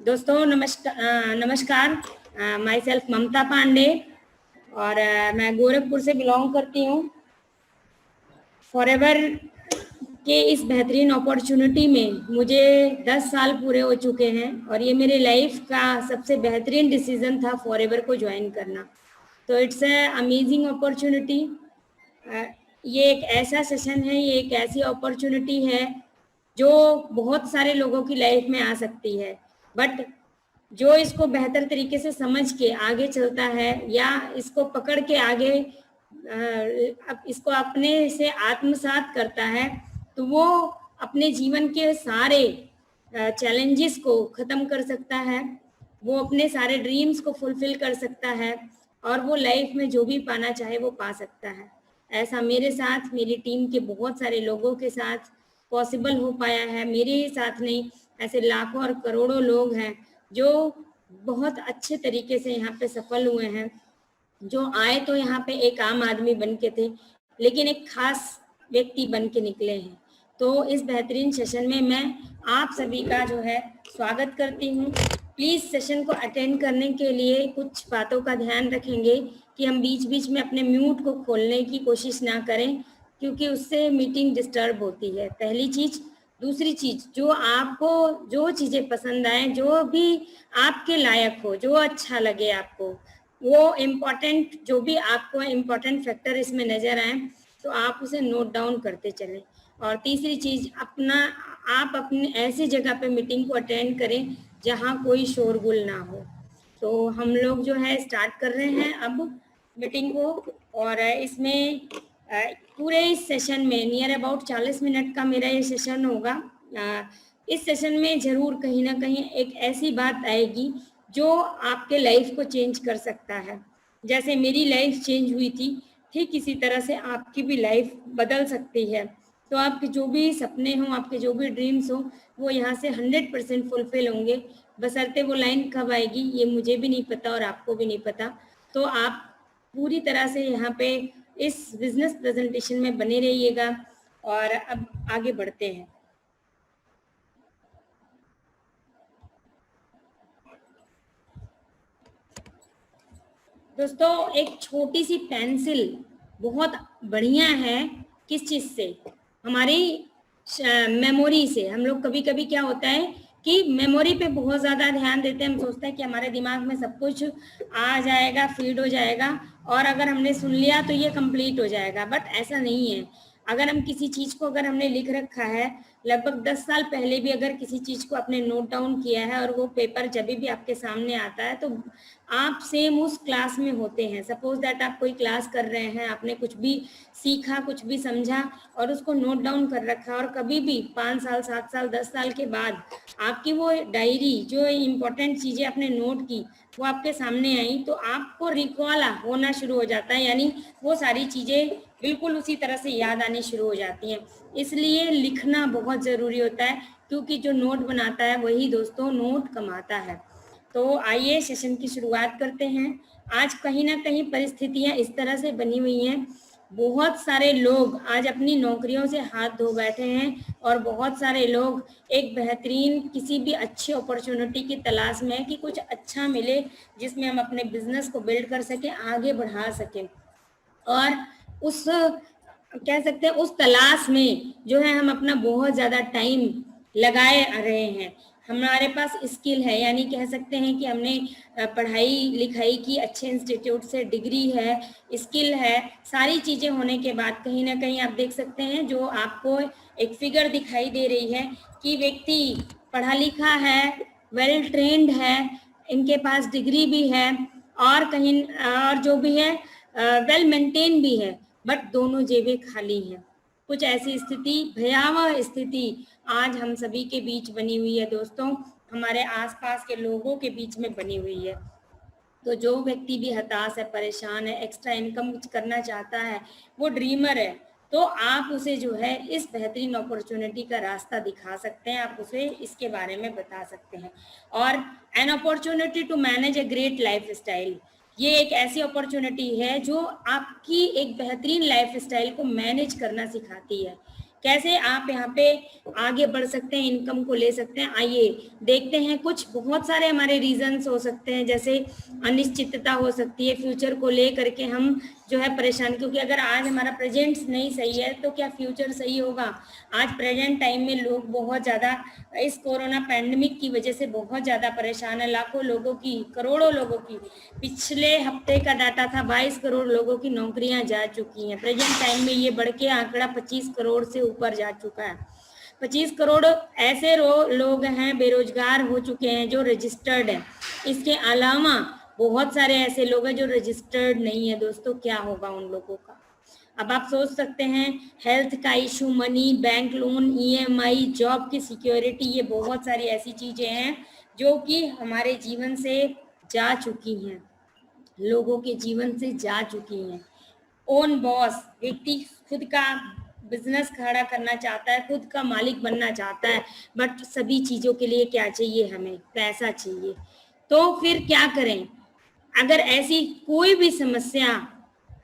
दोस्तों नमस्कार। My self ममता पांडे और मैं गोरखपुर से बिलोंग करती हूँ। फॉरएवर के इस बेहतरीन अपॉर्चुनिटी में मुझे 10 साल पूरे हो चुके हैं और ये मेरे लाइफ का सबसे बेहतरीन डिसीजन था फॉरएवर को ज्वाइन करना। तो इट्स अ अमेजिंग अपॉर्चुनिटी। ये एक ऐसा सेशन है, ये एक ऐसी अपॉर्चुनिटी है जो बहुत सारे लोगों की लाइफ में आ सकती है, बट जो इसको बेहतर तरीके से समझ के आगे चलता है या इसको पकड़ के आगे इसको अपने से आत्मसात करता है, तो वो अपने जीवन के सारे चैलेंजेस को ख़त्म कर सकता है, वो अपने सारे ड्रीम्स को फुलफिल कर सकता है और वो लाइफ में जो भी पाना चाहे वो पा सकता है। ऐसा मेरे साथ, मेरी टीम के बहुत सारे लोगों के साथ पॉसिबल हो पाया है। मेरे ही साथ नहीं, ऐसे लाखों और करोड़ों लोग हैं जो बहुत अच्छे तरीके से यहाँ पे सफल हुए हैं, जो आए तो यहाँ पे एक आम आदमी बन के थे, लेकिन एक खास व्यक्ति बन के निकले हैं। तो इस बेहतरीन सेशन में मैं आप सभी का जो है स्वागत करती हूँ। प्लीज़ सेशन को अटेंड करने के लिए कुछ बातों का ध्यान रखेंगे कि हम बीच बीच में अपने म्यूट को खोलने की कोशिश ना करें, क्योंकि उससे मीटिंग डिस्टर्ब होती है, पहली चीज़। दूसरी चीज़, जो आपको जो चीज़ें पसंद आए, जो भी आपके लायक हो, जो अच्छा लगे आपको, वो इम्पॉर्टेंट, जो भी आपको इम्पॉर्टेंट फैक्टर इसमें नज़र आए तो आप उसे नोट डाउन करते चलें। और तीसरी चीज़, आप अपनी ऐसी जगह पे मीटिंग को अटेंड करें जहाँ कोई शोरगुल ना हो। तो हम लोग जो है स्टार्ट कर रहे हैं अब मीटिंग को, और इसमें पूरे इस सेशन में नियर अबाउट 40 मिनट का मेरा ये सेशन होगा। इस सेशन में ज़रूर कहीं ना कहीं एक ऐसी बात आएगी जो आपके लाइफ को चेंज कर सकता है। जैसे मेरी लाइफ चेंज हुई थी, ठीक इसी तरह से आपकी भी लाइफ बदल सकती है। तो आपके जो भी सपने हों, आपके जो भी ड्रीम्स हों, वो यहाँ से 100% फुलफिल होंगे। बशर्ते वो लाइन कब आएगी ये मुझे भी नहीं पता और आपको भी नहीं पता। तो आप पूरी तरह से यहाँ पे इस बिजनेस प्रेजेंटेशन में बने रहिएगा। और अब आगे बढ़ते हैं। दोस्तों, एक छोटी सी पेंसिल बहुत बढ़िया है। किस चीज़ से? हमारी मेमोरी से। हम लोग कभी कभी क्या होता है कि मेमोरी पे बहुत ज़्यादा ध्यान देते हैं। हम सोचते हैं कि हमारे दिमाग में सब कुछ आ जाएगा, फीड हो जाएगा, और अगर हमने सुन लिया तो ये कंप्लीट हो जाएगा, बट ऐसा नहीं है। अगर हम किसी चीज़ को, अगर हमने लिख रखा है, लगभग 10 साल पहले भी अगर किसी चीज़ को आपने नोट डाउन किया है और वो पेपर जब भी आपके सामने आता है, तो आप सेम उस क्लास में होते हैं। सपोज दैट आप कोई क्लास कर रहे हैं, आपने कुछ भी सीखा, कुछ भी समझा और उसको नोट डाउन कर रखा, और कभी भी 5 साल, 7 साल, 10 साल के बाद आपकी वो डायरी, जो इम्पोर्टेंट चीज़ें आपने नोट की, वो आपके सामने आई, तो आपको रिकॉल होना शुरू हो जाता है, यानी वो सारी चीज़ें बिल्कुल उसी तरह से याद आनी शुरू हो जाती हैं। इसलिए लिखना बहुत ज़रूरी होता है, क्योंकि जो नोट बनाता है वही दोस्तों नोट कमाता है। तो आइए सेशन की शुरुआत करते हैं। आज कहीं ना कहीं परिस्थितियां इस तरह से बनी हुई हैं, बहुत सारे लोग आज अपनी नौकरियों से हाथ धो बैठे हैं और बहुत सारे लोग एक बेहतरीन किसी भी अच्छी अपॉर्चुनिटी की तलाश में है कि कुछ अच्छा मिले जिसमें हम अपने बिजनेस को बिल्ड कर सकें, आगे बढ़ा सकें। और उस, कह सकते हैं, उस तलाश में जो है हम अपना बहुत ज़्यादा टाइम लगाए रहे हैं। हमारे पास स्किल है, यानी कह सकते हैं कि हमने पढ़ाई लिखाई की, अच्छे इंस्टीट्यूट से डिग्री है, स्किल है, सारी चीज़ें होने के बाद कहीं ना कहीं आप देख सकते हैं जो आपको एक फिगर दिखाई दे रही है कि व्यक्ति पढ़ा लिखा है, वेल ट्रेंड है, इनके पास डिग्री भी है, और कहीं और जो भी है वेल मेंटेन भी है, बट दोनों जेबें खाली हैं। कुछ ऐसी स्थिति, भयावह स्थिति आज हम सभी के बीच बनी हुई है दोस्तों, हमारे आसपास के लोगों के बीच में बनी हुई है। तो जो व्यक्ति भी हताश है, परेशान है, एक्स्ट्रा इनकम करना चाहता है, वो ड्रीमर है, तो आप उसे जो है इस बेहतरीन अपॉर्चुनिटी का रास्ता दिखा सकते हैं, आप उसे इसके बारे में बता सकते हैं। और an opportunity to manage a great lifestyle, ये एक ऐसी अपॉर्चुनिटी है जो आपकी एक बेहतरीन लाइफ स्टाइल को मैनेज करना सिखाती है। कैसे आप यहाँ पे आगे बढ़ सकते हैं, इनकम को ले सकते हैं। आइए देखते हैं, कुछ बहुत सारे हमारे रीजंस हो सकते हैं, जैसे अनिश्चितता हो सकती है, फ्यूचर को ले करके हम जो है परेशान, क्योंकि अगर आज हमारा प्रेजेंट नहीं सही है तो क्या फ्यूचर सही होगा। आज प्रेजेंट टाइम में लोग बहुत ज़्यादा इस कोरोना पैंडमिक की वजह से बहुत ज़्यादा परेशान है। लाखों लोगों की, करोड़ों लोगों की, पिछले हफ्ते का डाटा था 22 करोड़ लोगों की नौकरियां जा चुकी हैं। प्रेजेंट टाइम में ये बढ़ के आंकड़ा 25 करोड़ से ऊपर जा चुका है। 25 करोड़ ऐसे लोग हैं बेरोजगार हो चुके हैं जो रजिस्टर्ड हैं। इसके अलावा बहुत सारे ऐसे लोग हैं जो रजिस्टर्ड नहीं है। दोस्तों क्या होगा उन लोगों का। अब आप सोच सकते हैं, हेल्थ का issue, money, bank loan, EMI, job की सिक्योरिटी, ये बहुत सारी ऐसी चीजें हैं जो कि हमारे जीवन से जा चुकी हैं, लोगों के जीवन से जा चुकी हैं। ओन बॉस, व्यक्ति खुद का बिजनेस खड़ा करना चाहता है, खुद का मालिक बनना चाहता है, बट सभी चीजों के लिए क्या चाहिए, हमें पैसा चाहिए। तो फिर क्या करें। अगर ऐसी कोई भी समस्या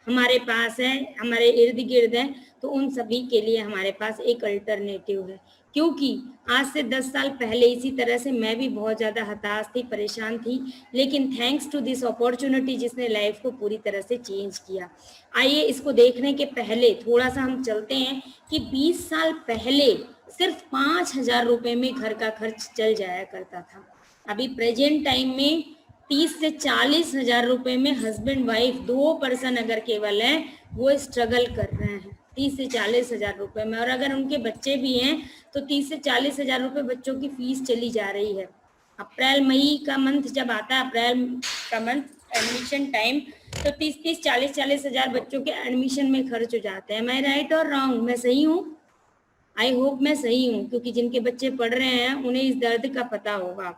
हमारे पास है, हमारे इर्द गिर्द है, तो उन सभी के लिए हमारे पास एक अल्टरनेटिव है। क्योंकि आज से 10 साल पहले इसी तरह से मैं भी बहुत ज़्यादा हताश थी, परेशान थी, लेकिन थैंक्स टू दिस अपॉर्चुनिटी जिसने लाइफ को पूरी तरह से चेंज किया। आइए इसको देखने के पहले थोड़ा सा हम चलते हैं कि 20 साल पहले सिर्फ 5,000 रुपये में घर का खर्च चल जाया करता था। अभी प्रेजेंट टाइम में 30 से 40,000 रुपए में हस्बैंड वाइफ 2 पर्सन अगर केवल है वो स्ट्रगल कर रहे हैं 30 से 40,000 रुपए में। और अगर उनके बच्चे भी हैं तो 30 से 40,000 रुपए बच्चों की फीस चली जा रही है। अप्रैल मई का मंथ जब आता है, अप्रैल का मंथ एडमिशन टाइम, तो 30-30, 40-40,000 बच्चों के एडमिशन में खर्च हो जाते हैं। मैं राइट और रॉन्ग, मैं सही हूँ? आई होप मैं सही हूँ, क्योंकि जिनके बच्चे पढ़ रहे हैं उन्हें इस दर्द का पता होगा।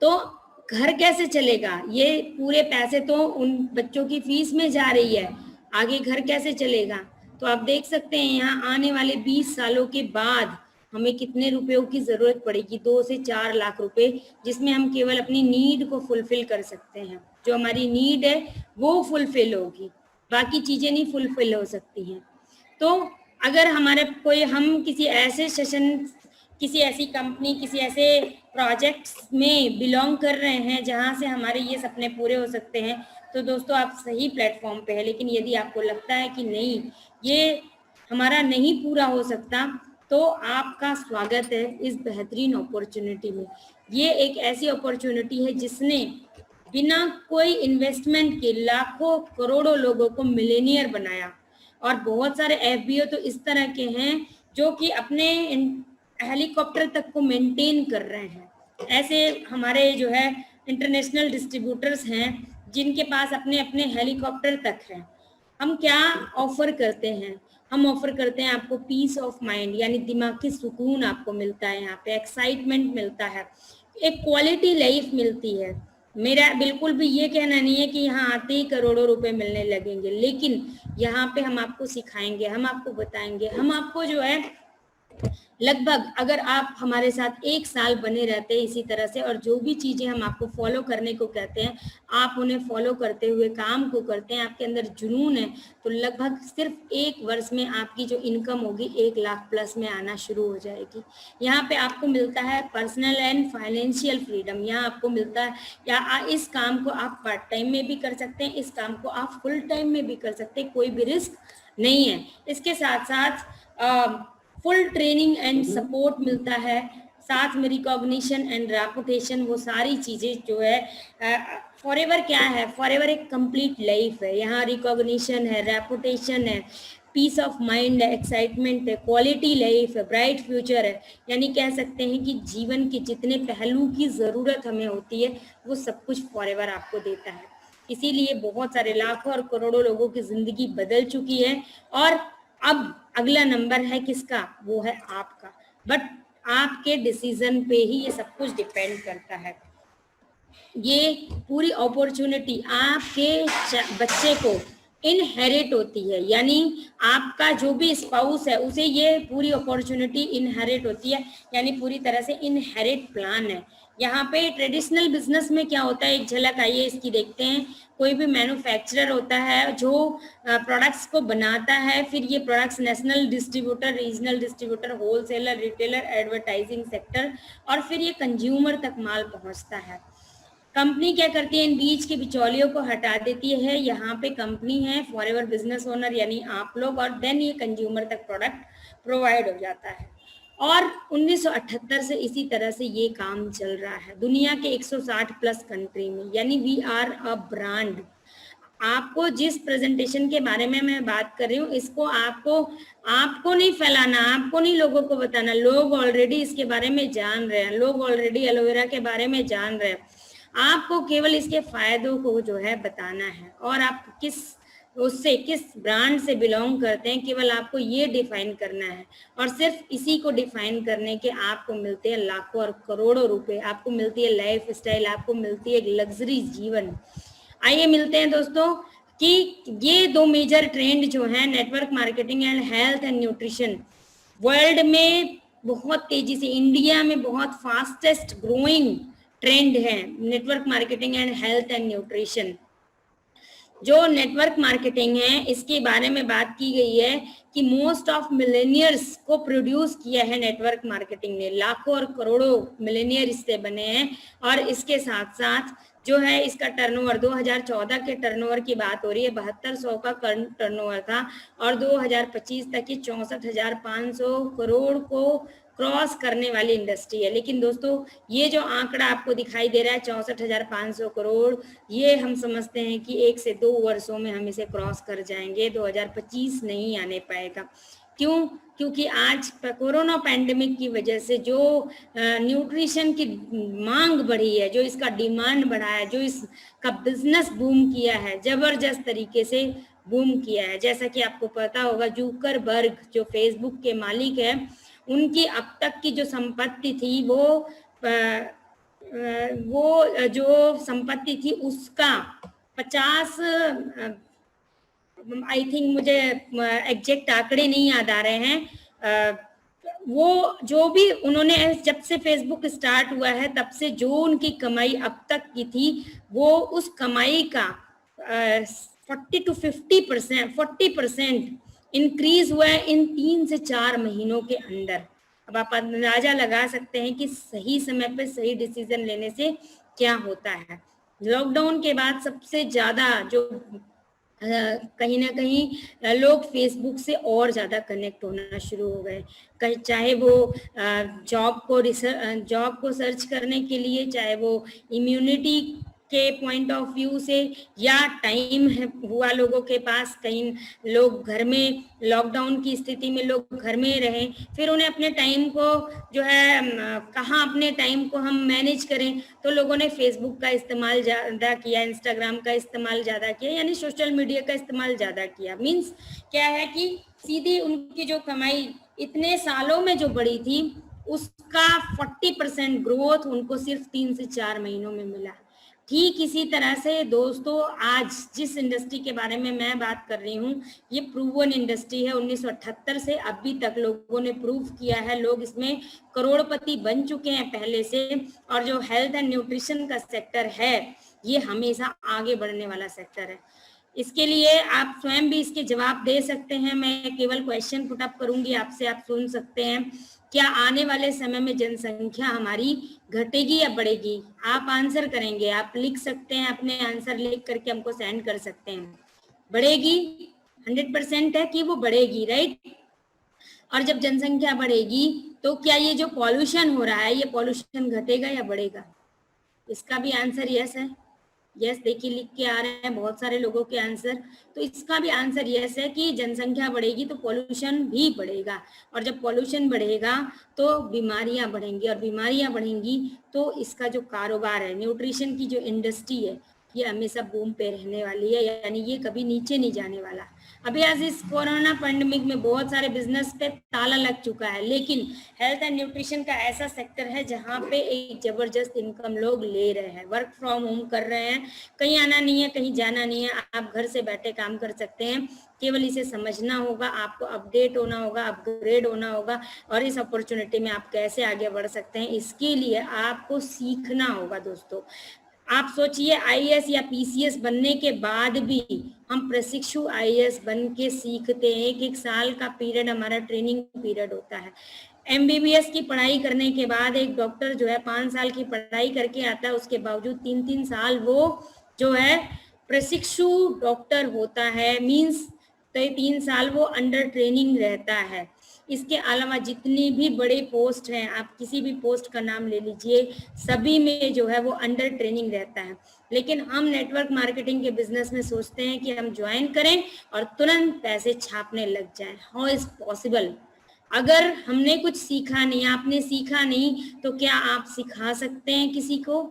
तो घर कैसे चलेगा, ये पूरे पैसे तो उन बच्चों की फीस में जा रही है, आगे घर कैसे चलेगा। तो आप देख सकते हैं यहाँ आने वाले 20 सालों के बाद हमें कितने रुपयों की जरूरत पड़ेगी, 2 से 4 लाख रुपए, जिसमें हम केवल अपनी नीड को फुलफिल कर सकते हैं। जो हमारी नीड है वो फुलफिल होगी, बाकी चीजें नहीं फुलफिल हो सकती हैं। तो अगर हमारे कोई, हम किसी ऐसे सेशन, किसी ऐसी कंपनी, किसी ऐसे प्रोजेक्ट्स में बिलोंग कर रहे हैं जहां से हमारे ये सपने पूरे हो सकते हैं, तो दोस्तों आप सही प्लेटफॉर्म पे है। लेकिन यदि आपको लगता है कि नहीं, ये हमारा नहीं पूरा हो सकता, तो आपका स्वागत है इस बेहतरीन अपॉर्चुनिटी में। ये एक ऐसी अपॉर्चुनिटी है जिसने बिना कोई इन्वेस्टमेंट के लाखों करोड़ों लोगों को मिलेनियर बनाया। और बहुत सारे एफबीओ तो इस तरह के हैं जो कि अपने हेलीकॉप्टर तक को मेंटेन कर रहे हैं। ऐसे हमारे जो है इंटरनेशनल डिस्ट्रीब्यूटर्स हैं जिनके पास अपने अपने हेलीकॉप्टर तक हैं। हम क्या ऑफर करते हैं, हम ऑफर करते हैं आपको पीस ऑफ माइंड, यानी दिमागी सुकून आपको मिलता है, यहाँ पे एक्साइटमेंट मिलता है, एक क्वालिटी लाइफ मिलती है। मेरा बिल्कुल भी ये कहना नहीं है कि यहाँ आते ही करोड़ों रुपए मिलने लगेंगे, लेकिन यहाँ पे हम आपको सिखाएंगे, हम आपको बताएंगे, हम आपको जो है लगभग, अगर आप हमारे साथ 1 साल बने रहते हैं इसी तरह से, और जो भी चीजें हम आपको फॉलो करने को कहते हैं आप उन्हें फॉलो करते हुए काम को करते हैं, आपके अंदर जुनून है, तो लगभग सिर्फ 1 वर्ष में आपकी जो इनकम होगी 1 लाख प्लस में आना शुरू हो जाएगी। यहाँ पे आपको मिलता है पर्सनल एंड फाइनेंशियल फ्रीडम। यहाँ आपको मिलता है, या इस काम को आप पार्ट टाइम में भी कर सकते हैं, इस काम को आप फुल टाइम में भी कर सकते हैं, कोई भी रिस्क नहीं है। इसके साथ साथ फुल ट्रेनिंग एंड सपोर्ट मिलता है, साथ में रिकॉग्निशन एंड रेपुटेशन, वो सारी चीजें जो है फॉरएवर क्या है, फॉरएवर एक कंप्लीट लाइफ है। यहाँ रिकॉग्निशन है, रेपुटेशन है, पीस ऑफ माइंड है, एक्साइटमेंट है, क्वालिटी लाइफ है, ब्राइट फ्यूचर है। यानी कह सकते हैं कि जीवन के जितने पहलू की जरूरत हमें होती है वो सब कुछ फॉरएवर आपको देता है। इसीलिए बहुत सारे लाखों और करोड़ों लोगों की जिंदगी बदल चुकी है, और अब अगला नंबर है किसका, वो है आपका। बट आपके डिसीजन पे ही ये सब कुछ डिपेंड करता है। ये पूरी अपॉर्चुनिटी आपके बच्चे को इनहेरिट होती है, यानी आपका जो भी स्पाउस है उसे ये पूरी अपॉर्चुनिटी इनहेरिट होती है, यानी पूरी तरह से इनहेरिट प्लान है। यहाँ पे ट्रेडिशनल बिजनेस में क्या होता है, एक झलक आइए इसकी देखते हैं। कोई भी मैन्युफैक्चरर होता है जो प्रोडक्ट्स को बनाता है, फिर ये products national distributor, regional distributor, wholesaler, retailer, advertising sector, और फिर ये कंज्यूमर तक माल पहुंचता है। कंपनी क्या करती है, इन बीच के बिचौलियों को हटा देती है। यहाँ पे कंपनी है, फॉरएवर बिजनेस ओनर यानी आप लोग, और देन ये कंज्यूमर तक प्रोडक्ट प्रोवाइड हो जाता है। और 1978 से इसी तरह से ये काम चल रहा है दुनिया के 160 प्लस कंट्री में, यानी वी आर अ ब्रांड। आपको जिस प्रेजेंटेशन के बारे में मैं बात कर रही हूँ, इसको आपको नहीं फैलाना, आपको नहीं लोगों को बताना, लोग ऑलरेडी इसके बारे में जान रहे हैं, लोग ऑलरेडी एलोवेरा के बारे में जान रहे हैं। आपको केवल इसके फायदों को जो है बताना है, और आप किस ब्रांड से बिलोंग करते हैं, केवल आपको ये डिफाइन करना है। और सिर्फ इसी को डिफाइन करने के आपको मिलते हैं लाखों और करोड़ों रुपए, आपको मिलती है लाइफ स्टाइल, आपको मिलती है लग्जरी जीवन। आइए मिलते हैं दोस्तों कि ये दो मेजर ट्रेंड जो है, network marketing and health and nutrition, world में बहुत तेजी से, इंडिया में बहुत फास्टेस्ट ग्रोइंग ट्रेंड है network marketing and health and nutrition. जो नेटवर्क मार्केटिंग है इसके बारे में बात की गई है कि मोस्ट ऑफ मिलेनियर्स को प्रोड्यूस किया है नेटवर्क मार्केटिंग ने, लाखों और करोड़ों मिलेनियर इससे बने हैं। और इसके साथ साथ जो है इसका टर्नओवर 2014 के टर्नओवर की बात हो रही है, 7200 का टर्नओवर था, और 2025 तक ये 64,500 करोड़ को क्रॉस करने वाली इंडस्ट्री है। लेकिन दोस्तों ये जो आंकड़ा आपको दिखाई दे रहा है 64,500 करोड़, ये हम समझते हैं कि 1 से 2 वर्षों में हम इसे क्रॉस कर जाएंगे, 2025 नहीं आने पाएगा। क्यों? क्योंकि आज कोरोना पैंडेमिक की वजह से जो न्यूट्रिशन की मांग बढ़ी है, जो इसका डिमांड बढ़ा है, जो इसका बिजनेस बूम किया है, जबरदस्त तरीके से बूम किया है। जैसा कि आपको पता होगा, जुकरबर्ग जो फेसबुक के मालिक है, उनकी अब तक की जो संपत्ति थी वो जो संपत्ति थी उसका 50, आई थिंक मुझे एग्जैक्ट आंकड़े नहीं याद आ रहे हैं, वो जो भी उन्होंने जब से फेसबुक स्टार्ट हुआ है तब से जो उनकी कमाई अब तक की थी, वो उस कमाई का 40% इंक्रीज हुआ है इन 3 से 4 महीनों के अंदर। अब आप अंदाजा लगा सकते हैं कि सही समय पे सही डिसीजन लेने से क्या होता है। लॉकडाउन के बाद सबसे ज्यादा जो कहीं ना कहीं लोग फेसबुक से और ज़्यादा कनेक्ट होना शुरू हो गए, चाहे वो जॉब को सर्च करने के लिए, चाहे वो इम्यूनिटी के पॉइंट ऑफ व्यू से, या टाइम हुआ लोगों के पास, कहीं लोग घर में लॉकडाउन की स्थिति में लोग घर में रहे, फिर उन्हें अपने टाइम को जो है कहाँ अपने टाइम को हम मैनेज करें, तो लोगों ने फेसबुक का इस्तेमाल ज़्यादा किया, इंस्टाग्राम का इस्तेमाल ज़्यादा किया, यानी सोशल मीडिया का इस्तेमाल ज़्यादा किया। मीन्स क्या है कि सीधी उनकी जो कमाई इतने सालों में जो बढ़ी थी उसका 40% ग्रोथ उनको सिर्फ 3 से 4 महीनों में मिला। ठीक इसी तरह से दोस्तों आज जिस इंडस्ट्री के बारे में मैं बात कर रही हूँ, ये प्रूवन इंडस्ट्री है। 1978 से अभी तक लोगों ने प्रूव किया है, लोग इसमें करोड़पति बन चुके हैं पहले से। और जो हेल्थ एंड न्यूट्रिशन का सेक्टर है ये हमेशा आगे बढ़ने वाला सेक्टर है। इसके लिए आप स्वयं भी इसके जवाब दे सकते हैं, मैं केवल क्वेश्चन पुट अप करूंगी आपसे, आप सुन सकते हैं। क्या आने वाले समय में जनसंख्या हमारी घटेगी या बढ़ेगी? आप आंसर करेंगे, आप लिख सकते हैं, अपने आंसर लिख करके हमको सेंड कर सकते हैं। बढ़ेगी 100% है कि वो बढ़ेगी, राइट? और जब जनसंख्या बढ़ेगी तो क्या ये जो पॉल्यूशन हो रहा है, ये पॉल्यूशन घटेगा या बढ़ेगा? इसका भी आंसर यस है। यस देखिए लिख के आ रहे हैं बहुत सारे लोगों के आंसर, तो इसका भी आंसर यस है कि जनसंख्या बढ़ेगी तो पॉल्यूशन भी बढ़ेगा, और जब पॉल्यूशन बढ़ेगा तो बीमारियां बढ़ेंगी, और बीमारियां बढ़ेंगी तो इसका जो कारोबार है, न्यूट्रिशन की जो इंडस्ट्री है, ये हमेशा बूम पे रहने वाली है, यानी ये कभी नीचे नहीं जाने वाला। अभी आज इस कोरोना पैंडेमिक में बहुत सारे बिजनेस पे ताला लग चुका है, लेकिन हेल्थ एंड न्यूट्रिशन का ऐसा सेक्टर है जहाँ पे एक जबरदस्त इनकम लोग ले रहे हैं, वर्क फ्रॉम होम कर रहे हैं, कहीं आना नहीं है, कहीं जाना नहीं है, आप घर से बैठे काम कर सकते हैं। केवल इसे समझना होगा, आपको अपडेट होना होगा, अपग्रेड होना होगा, और इस अपॉर्चुनिटी में आप कैसे आगे बढ़ सकते हैं इसके लिए आपको सीखना होगा दोस्तों। आप सोचिए आईएएस या पीसीएस बनने के बाद भी हम प्रशिक्षु आईएएस बन के सीखते हैं, एक साल का पीरियड हमारा ट्रेनिंग पीरियड होता है। एमबीबीएस की पढ़ाई करने के बाद एक डॉक्टर जो है 5 साल की पढ़ाई करके आता है, उसके बावजूद 3-3 साल वो जो है प्रशिक्षु डॉक्टर होता है, मीन्स 3 साल वो अंडर ट्रेनिंग रहता है। इसके अलावा जितनी भी बड़े पोस्ट हैं, आप किसी भी पोस्ट का नाम ले लीजिए, सभी में जो है वो अंडर ट्रेनिंग रहता है। लेकिन हम नेटवर्क मार्केटिंग के बिजनेस में सोचते हैं कि हम ज्वाइन करें और तुरंत पैसे छापने लग जाएं। How is possible? अगर हमने कुछ सीखा नहीं, आपने सीखा नहीं, तो क्या आप सिखा सकते हैं किसी को?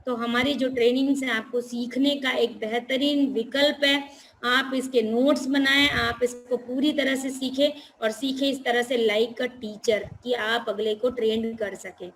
तो हमारी जो ट्रेनिंग्स है आपको सीखने का एक बेहतरीन विकल्प है। आप इसके नोट्स बनाएं, आप इसको पूरी तरह से सीखें और सीखें इस तरह से लाइक अ टीचर, कि आप अगले को ट्रेन कर सके।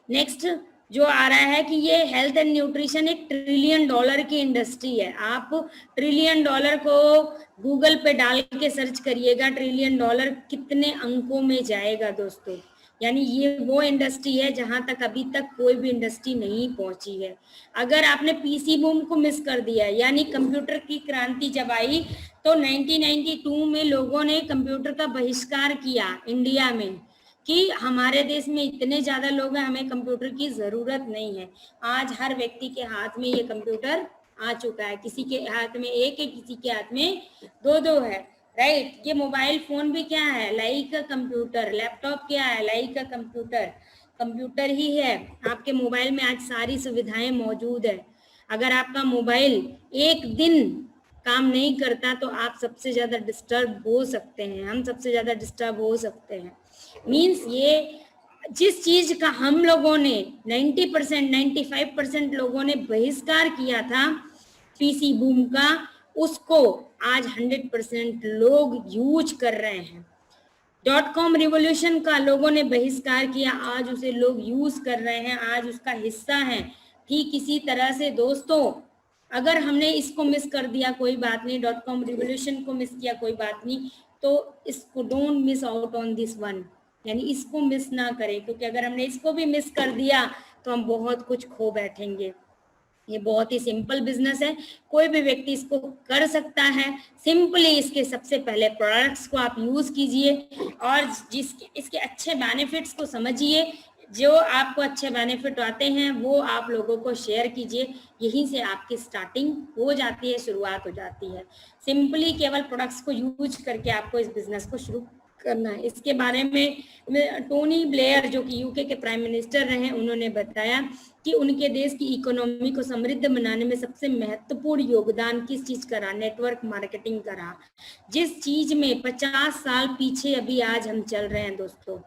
नेक्स्ट जो आ रहा है कि ये हेल्थ एंड न्यूट्रिशन एक $1 ट्रिलियन की इंडस्ट्री है। आप $1 ट्रिलियन को गूगल पे डाल के सर्च करिएगा, $1 ट्रिलियन कितने अंकों में जाएगा दोस्तों। यानी ये वो इंडस्ट्री है जहां तक अभी तक कोई भी इंडस्ट्री नहीं पहुंची है। अगर आपने पीसी बूम को मिस कर दिया, यानी कंप्यूटर की क्रांति जब आई तो 1992 में लोगों ने कंप्यूटर का बहिष्कार किया इंडिया में, कि हमारे देश में इतने ज्यादा लोग हैं, हमें कंप्यूटर की जरूरत नहीं है। आज हर व्यक्ति के हाथ में ये कंप्यूटर आ चुका है, किसी के हाथ में एक है, किसी के हाथ में दो है, राइट। ये मोबाइल फोन भी क्या है? Like computer. लैपटॉप क्या है? Like computer. कंप्यूटर ही है। आपके मोबाइल में आज सारी सुविधाएं मौजूद है। अगर आपका मोबाइल एक दिन काम नहीं करता तो आप सबसे ज्यादा डिस्टर्ब हो सकते हैं, हम सबसे ज्यादा डिस्टर्ब हो सकते हैं। मीन्स ये जिस चीज का हम लोगों ने 90% 95% लोगों ने बहिष्कार किया था पीसी बूम का, उसको आज 100% लोग यूज कर रहे हैं। .com रिवॉल्यूशन का लोगों ने बहिष्कार किया, आज उसे लोग यूज कर रहे हैं, आज उसका हिस्सा है। ठीक इसी तरह से दोस्तों, अगर हमने इसको मिस कर दिया कोई बात नहीं, .com रिवॉल्यूशन को मिस किया कोई बात नहीं, तो इसको don't miss out on this one, यानी इसको मिस ना करें, क्योंकि अगर हमने इसको भी मिस कर दिया तो हम बहुत कुछ खो बैठेंगे। ये बहुत ही सिंपल बिजनेस है, कोई भी व्यक्ति इसको कर सकता है। सिंपली इसके सबसे पहले प्रोडक्ट्स को आप यूज कीजिए और इसके अच्छे बेनिफिट्स को समझिए। जो आपको अच्छे बेनिफिट आते हैं वो आप लोगों को शेयर कीजिए, यहीं से आपकी स्टार्टिंग हो जाती है, शुरुआत हो जाती है। सिंपली केवल प्रोडक्ट्स को यूज करके आपको इस बिजनेस को शुरू करना है। इसके बारे में टोनी ब्लेयर जो कि यूके के प्राइम मिनिस्टर रहे, उन्होंने बताया कि उनके देश की इकोनॉमी को समृद्ध बनाने में सबसे महत्वपूर्ण योगदान किस चीज का रहा? नेटवर्क मार्केटिंग का रहा, जिस चीज में 50 साल पीछे अभी आज हम चल रहे हैं दोस्तों।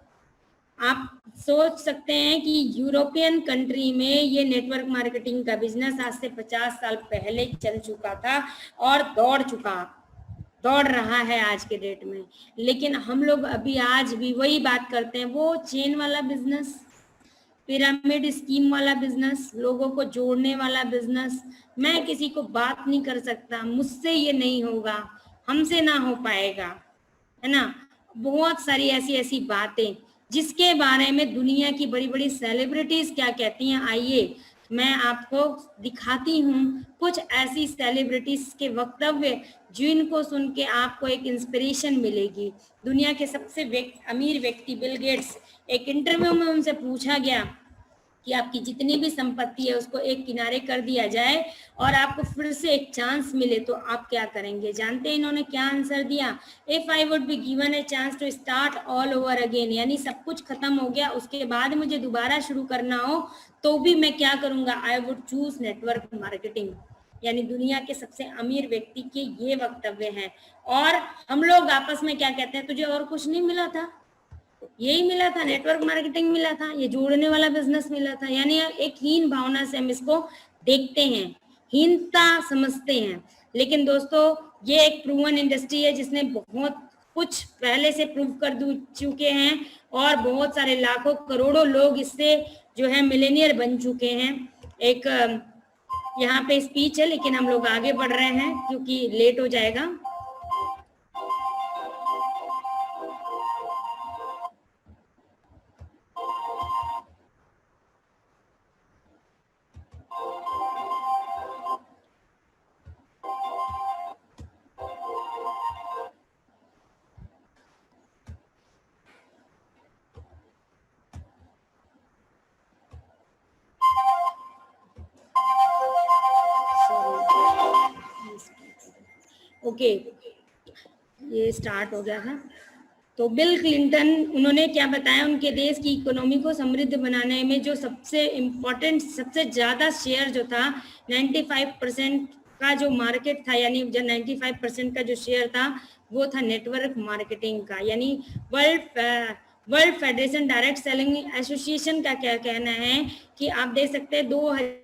आप सोच सकते हैं कि यूरोपियन कंट्री में ये नेटवर्क मार्केटिंग का बिजनेस आज से 50 साल पहले चल चुका था और दौड़ रहा है आज के डेट में। लेकिन हम लोग अभी आज भी वही बात करते हैं, वो चेन वाला बिजनेस, पिरामिड स्कीम वाला बिजनेस, लोगों को जोड़ने वाला बिजनेस। मैं किसी को बात नहीं कर सकता, मुझसे ये नहीं होगा, हमसे ना हो पाएगा, है ना। बहुत सारी ऐसी बातें जिसके बारे में दुनिया की बड़ी बड़ी सेलिब्रिटीज क्या कहती हैं, आइए मैं आपको दिखाती हूँ कुछ ऐसी सेलिब्रिटीज के वक्तव्य जिनको सुन के आपको एक इंस्पिरेशन मिलेगी। दुनिया के सबसे अमीर व्यक्ति बिल गेट्स, एक इंटरव्यू में उनसे पूछा गया कि आपकी जितनी भी संपत्ति है उसको एक किनारे कर दिया जाए और आपको फिर से एक चांस मिले तो आप क्या करेंगे? जानते हैं इन्होंने क्या आंसर दिया? If I would be given a chance to start all over again, यानी सब कुछ खत्म हो गया, उसके बाद मुझे दोबारा शुरू करना हो तो भी मैं क्या करूंगा? I would choose network marketing. यानी दुनिया के सबसे अमीर व्यक्ति के ये वक्तव्य हैं। और हम लोग आपस में क्या कहते हैं, तुझे और कुछ नहीं मिला था? यही मिला था, नेटवर्क मार्केटिंग मिला था, ये जोड़ने वाला बिजनेस मिला था। यानी एक हीन भावना से हम इसको देखते हैं, हीनता समझते हैं। लेकिन दोस्तों ये एक प्रूवन इंडस्ट्री है जिसने बहुत कुछ पहले से प्रूव कर चुके हैं और बहुत सारे लाखों करोड़ों लोग इससे जो है मिलेनियर बन चुके हैं। एक यहाँ पे स्पीच है लेकिन हम लोग आगे बढ़ रहे हैं क्योंकि लेट हो जाएगा। ओके ये स्टार्ट हो गया था। तो बिल क्लिंटन उन्होंने क्या बताया, उनके देश की इकोनॉमी को समृद्ध बनाने में जो सबसे इम्पोर्टेंट सबसे ज़्यादा शेयर जो था 95% का जो मार्केट था, यानी जो 95% का जो शेयर था वो था नेटवर्क मार्केटिंग का। यानी world federation direct selling association का क्या कहना है कि आप देख सकते हैं 2018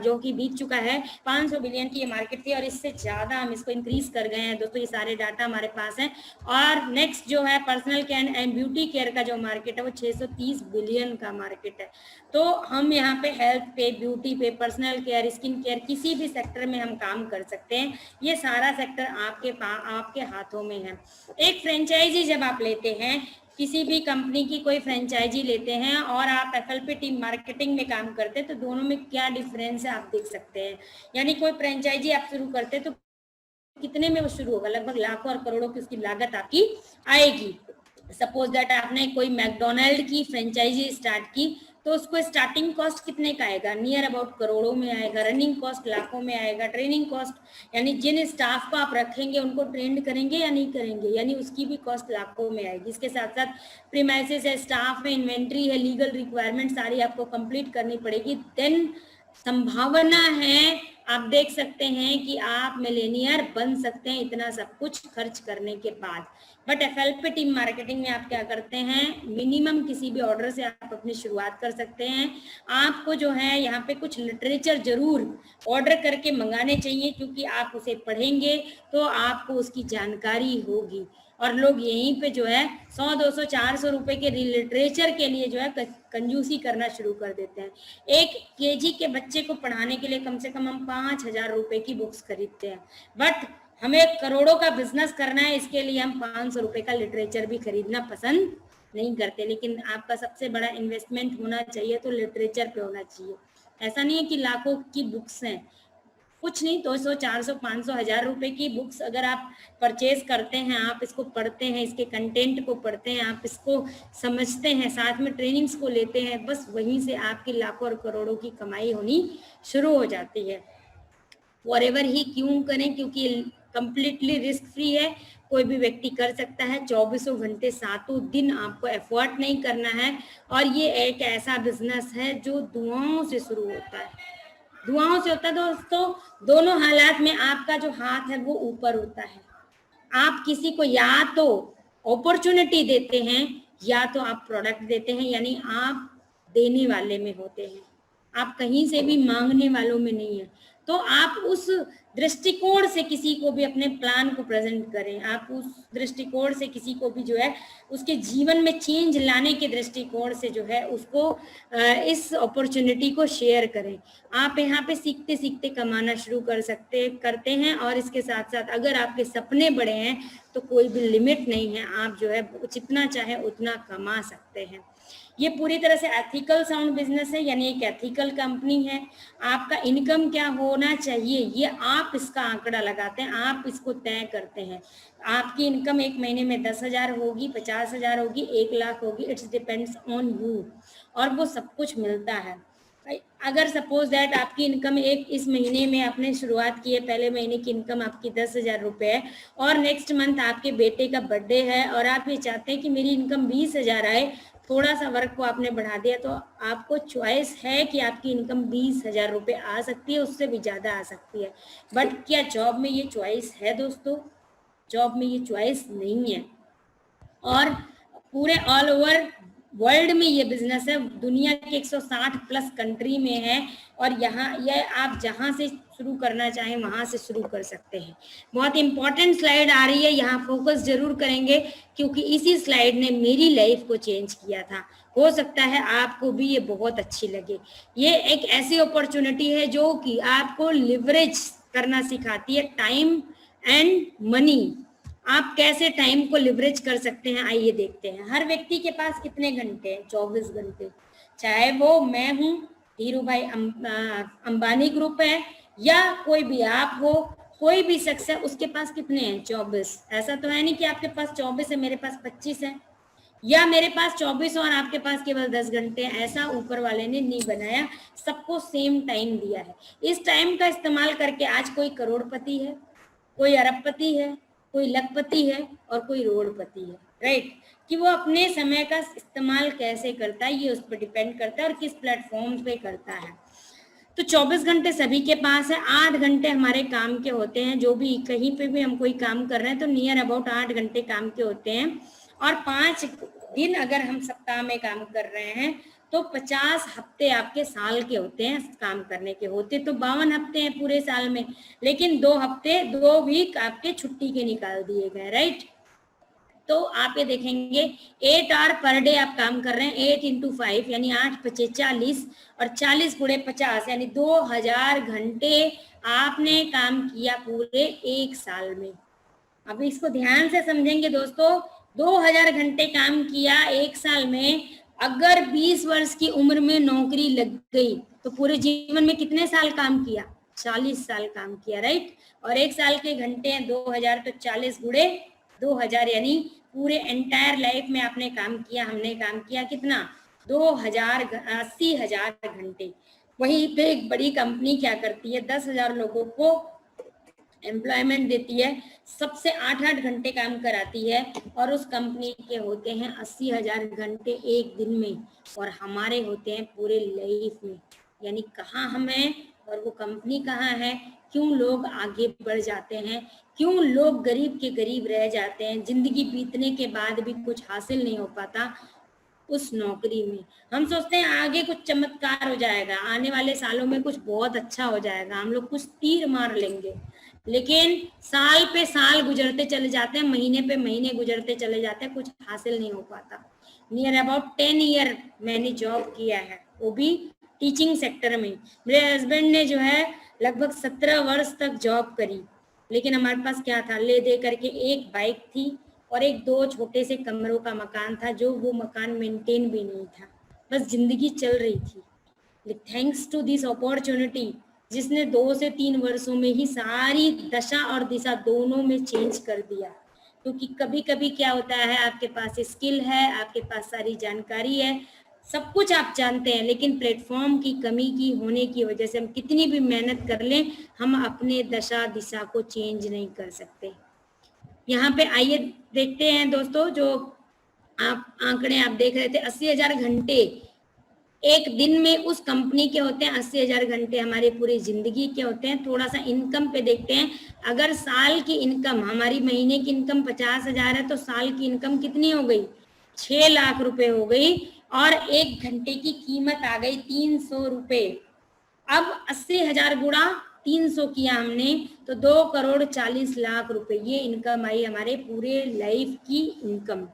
जो कि बीत चुका है 500 बिलियन की ये मार्केट थी और इससे ज़्यादा हम इसको इंक्रीज कर गए हैं दोस्तों। ये सारे डाटा हमारे पास हैं। और नेक्स्ट जो है personal care and beauty care का जो मार्केट है वो 630 बिलियन का मार्केट है। तो हम यहाँ पे हेल्थ पे, ब्यूटी पे, पर्सनल केयर, स्किन केयर, किसी भी सेक्टर में हम काम कर सकते हैं। ये सारा सेक्टर आपके हाथों में है। एक फ्रेंचाइजी जब आप लेते हैं, किसी भी कंपनी की कोई फ्रेंचाइजी लेते हैं और आप एफएलपी टीम मार्केटिंग में काम करते हैं तो दोनों में क्या डिफरेंस है आप देख सकते हैं। यानी कोई फ्रेंचाइजी आप शुरू करते हैं तो कितने में वो शुरू होगा, लगभग लाखों और करोड़ों की उसकी लागत आपकी आएगी। सपोज दैट आपने कोई मैकडोनल्ड की फ्रेंचाइजी स्टार्ट की तो उसको स्टार्टिंग कॉस्ट कितने का आएगा, नियर अबाउट करोड़ों में आएगा। रनिंग कॉस्ट लाखों में आएगा। ट्रेनिंग कॉस्ट यानी जिन स्टाफ को आप रखेंगे उनको ट्रेंड करेंगे या नहीं करेंगे, यानी उसकी भी कॉस्ट लाखों में आएगी। इसके साथ साथ प्रीमाइसेस है, स्टाफ है, इन्वेंट्री है, लीगल रिक्वायरमेंट सारी आपको कंप्लीट करनी पड़ेगी। देन संभावना है आप देख सकते हैं कि आप मिलेनियर बन सकते हैं इतना सब कुछ खर्च करने के बाद। बट एफएलपी टीम मार्केटिंग में आप क्या करते हैं, मिनिमम किसी भी ऑर्डर से आप अपनी शुरुआत कर सकते हैं। आपको जो है यहाँ पे कुछ लिटरेचर जरूर ऑर्डर करके मंगाने चाहिए क्योंकि आप उसे पढ़ेंगे तो आपको उसकी जानकारी होगी। और लोग यहीं पे जो है 100, 200, 400 रुपए के लिटरेचर के लिए जो है कंजूसी करना शुरू कर देते हैं। एक केजी के बच्चे को पढ़ाने के लिए कम से कम हम 5,000 रुपए की बुक्स खरीदते हैं। बट हमें करोड़ों का बिजनेस करना है, इसके लिए हम 500 रुपए का लिटरेचर भी खरीदना पसंद नहीं करते। लेकिन आपका सबसे बड़ा इन्वेस्टमेंट होना चाहिए तो लिटरेचर पे होना चाहिए। ऐसा नहीं है कि लाखों की बुक्स हैं, कुछ नहीं, 200, 400, 500, 1000 रुपए की बुक्स अगर आप परचेज करते हैं, आप इसको पढ़ते हैं, इसके कंटेंट को पढ़ते हैं, आप इसको समझते हैं, साथ में ट्रेनिंग्स को लेते हैं, बस वहीं से आपकी लाखों और करोड़ों की कमाई होनी शुरू हो जाती है। फॉरएवर ही क्यों करें, क्योंकि कंप्लीटली रिस्क फ्री है, कोई भी व्यक्ति कर सकता है। 24 घंटे 7 दिन आपको एफर्ट नहीं करना है। और ये एक ऐसा बिजनेस है जो दुआओं से शुरू होता है, दुआओं से होता है दोस्तों। दोनों हालात में आपका जो हाथ है वो ऊपर होता है। आप किसी को या तो अपॉर्चुनिटी देते हैं या तो आप प्रोडक्ट देते हैं, यानी आप देने वाले में होते हैं, आप कहीं से भी मांगने वालों में नहीं है। तो आप उस दृष्टिकोण से किसी को भी अपने प्लान को प्रेजेंट करें, आप उस दृष्टिकोण से किसी को भी जो है उसके जीवन में चेंज लाने के दृष्टिकोण से जो है उसको इस अपॉर्चुनिटी को शेयर करें। आप यहाँ पे सीखते सीखते कमाना शुरू करते हैं। और इसके साथ साथ अगर आपके सपने बड़े हैं तो कोई भी लिमिट नहीं है, आप जो है जितना चाहे उतना कमा सकते हैं। ये पूरी तरह से एथिकल साउंड बिजनेस है, यानी एक एथिकल कंपनी है। आपका इनकम क्या होना चाहिए ये आप इसका आंकड़ा लगाते हैं, आप इसको तय करते हैं। आपकी इनकम एक महीने में 10,000 होगी, 50,000 होगी, 1,00,000 होगी, इट्स डिपेंड्स ऑन यू। और वो सब कुछ मिलता है। अगर सपोज दैट आपकी इनकम इस महीने में आपने शुरुआत की है, पहले महीने की इनकम आपकी 10,000 रुपये है और नेक्स्ट मंथ आपके बेटे का बर्थडे है और आप ये चाहते हैं कि मेरी इनकम 20,000 आए, थोड़ा सा वर्क को आपने बढ़ा दिया, तो आपको चॉइस है कि आपकी इनकम 20,000 रुपये आ सकती है, उससे भी ज़्यादा आ सकती है। बट क्या जॉब में ये चॉइस है दोस्तों? जॉब में ये चॉइस नहीं है। और पूरे ऑल ओवर वर्ल्ड में ये बिजनेस है, दुनिया के 160 प्लस कंट्री में है, और यहाँ ये आप जहाँ से शुरू करना चाहें वहाँ से शुरू कर सकते हैं। बहुत इंपॉर्टेंट स्लाइड आ रही है, यहाँ फोकस जरूर करेंगे क्योंकि इसी स्लाइड ने मेरी लाइफ को चेंज किया था। हो सकता है आपको भी ये बहुत अच्छी लगे। ये एक ऐसी अपॉर्चुनिटी है जो कि आपको लिवरेज करना सिखाती है, टाइम एंड मनी। आप कैसे टाइम को लिवरेज कर सकते हैं, आइए देखते हैं। हर व्यक्ति के पास कितने घंटे हैं? 24 घंटे। चाहे वो मैं हूं, धीरू भाई अंबानी ग्रुप है, या कोई भी आप हो, कोई भी शख्स है, उसके पास कितने हैं? 24। ऐसा तो है नहीं कि आपके पास 24 है, मेरे पास 25 है, या मेरे पास 24 और आपके पास केवल 10 घंटे हैं। ऐसा ऊपर वाले ने नहीं बनाया, सबको सेम टाइम दिया है। इस टाइम का इस्तेमाल करके आज कोई करोड़पति है, कोई अरबपति है, कोई लखपति है और कोई रोडपति है, राइट। कि वो अपने समय का इस्तेमाल कैसे करता है ये उस पर डिपेंड करता है और किस प्लेटफॉर्म पे करता है। तो 24 घंटे सभी के पास है। 8 घंटे हमारे काम के होते हैं, जो भी कहीं पे भी हम कोई काम कर रहे हैं तो नियर अबाउट 8 घंटे काम के होते हैं। और 5 दिन अगर हम सप्ताह में काम कर रहे हैं तो 50 हफ्ते आपके साल के होते हैं काम करने के। होते तो 52 हफ्ते हैं पूरे साल में, लेकिन 2 हफ्ते 2 वीक आपके छुट्टी के निकाल दिए गए, राइट। तो आप ये देखेंगे 8 आवर पर डे आप काम कर रहे हैं, 8 इंटू 5 यानी 8 पचे 40 और 40 गुणे 50 यानी 2000 घंटे आपने काम किया पूरे एक साल में। अब इसको ध्यान से समझेंगे दोस्तों, 2000 घंटे काम किया एक साल में। अगर 20 वर्ष की उम्र में नौकरी लग गई तो पूरे जीवन में कितने साल काम किया? 40 साल काम किया, राइट। और एक साल के घंटे हैं 2000, तो 40 गुणे 2000 यानी पूरे एंटायर लाइफ में आपने काम किया। हमने काम किया कितना? 80,000 घंटे। वहीं पे एक बड़ी कंपनी क्या करती है, 10,000 लोगों को एम्प्लॉयमेंट देती है, सबसे 8-8 घंटे काम कराती है, और उस कंपनी के होते हैं 80,000 घंटे एक दिन में, और हमारे होते हैं पूरे लाइफ में। यानी कहाँ हम हैं और वो कंपनी कहाँ है, क्यों लोग आगे बढ़ जाते हैं, क्यों लोग गरीब के गरीब रह जाते हैं, जिंदगी बीतने के बाद भी कुछ हासिल नहीं हो पाता उस नौकरी में। हम सोचते हैं आगे कुछ चमत्कार हो जाएगा, आने वाले सालों में कुछ बहुत अच्छा हो जाएगा, हम लोग कुछ तीर मार लेंगे, लेकिन साल पे साल गुजरते चले जाते हैं, महीने पे महीने गुजरते चले जाते हैं, कुछ हासिल नहीं हो पाता। नियर अबाउट 10 ईयर मैंने जॉब किया है, वो भी टीचिंग सेक्टर में। मेरे हस्बैंड ने जो है लगभग 17 वर्ष तक जॉब करी, लेकिन हमारे पास क्या था, ले दे करके एक बाइक थी और एक 2 छोटे से कमरों का मकान था, जो वो मकान मेंटेन भी नहीं था, बस जिंदगी चल रही थी। थैंक्स टू दिस अपॉर्चुनिटी, जिसने 2 से 3 वर्षों में ही सारी दशा और दिशा दोनों में चेंज कर दिया। क्योंकि कभी कभी क्या होता है, आपके पास स्किल है, आपके पास सारी जानकारी है, सब कुछ आप जानते हैं, लेकिन प्लेटफॉर्म की कमी की होने की वजह से हम कितनी भी मेहनत कर लें, हम अपने दशा दिशा को चेंज नहीं कर सकते। यहाँ पे आइए देखते हैं दोस्तों, जो आप आंकड़े आप देख रहे थे, 80,000 घंटे एक दिन में उस कंपनी के होते हैं, 80,000 घंटे हमारी पूरी जिंदगी के होते हैं। थोड़ा सा इनकम पे देखते हैं। अगर साल की इनकम, हमारी महीने की इनकम 50,000 है, तो साल की इनकम कितनी हो गई? 6 लाख रुपए हो गई, और एक घंटे की कीमत आ गई 300 रुपए। अब 80,000 गुणा 300 किया हमने, तो 2,40,00,000 रुपए ये इनकम आई, हमारे पूरे लाइफ की इनकम।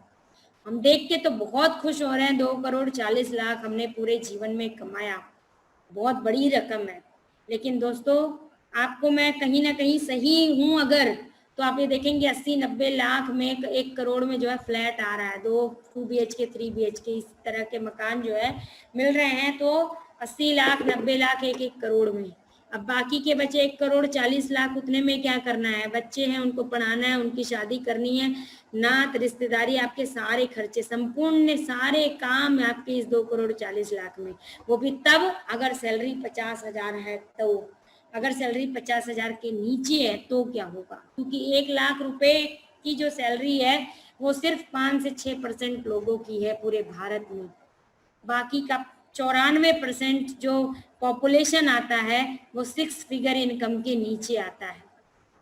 हम देख के तो बहुत खुश हो रहे हैं, 2,40,00,000 हमने पूरे जीवन में कमाया, बहुत बड़ी रकम है। लेकिन दोस्तों, आपको मैं कहीं ना कहीं सही हूं अगर, तो आप ये देखेंगे 80-90 लाख में 1 करोड़ में जो है फ्लैट आ रहा है, 2 BHK 3 BHK इस तरह के मकान जो है मिल रहे हैं। तो 80 लाख 90 लाख 1-1 करोड़ में। अब बाकी के बचे 1,40,00,000, उतने में क्या करना है? बच्चे हैं, उनको पढ़ाना है, उनकी शादी करनी है, नात रिश्तेदारी, आपके सारे खर्चे, संपूर्ण सारे काम आपके इस 2,40,00,000 में। वो भी तब अगर सैलरी 50,000 है तो। अगर सैलरी 50,000 के नीचे है तो क्या होगा? क्योंकि 1 लाख रुपए की जो सैलरी है वो सिर्फ 5 से 6% लोगों की है पूरे भारत में। बाकी का 94% जो पॉपुलेशन आता है वो 6 फिगर इनकम के नीचे आता है।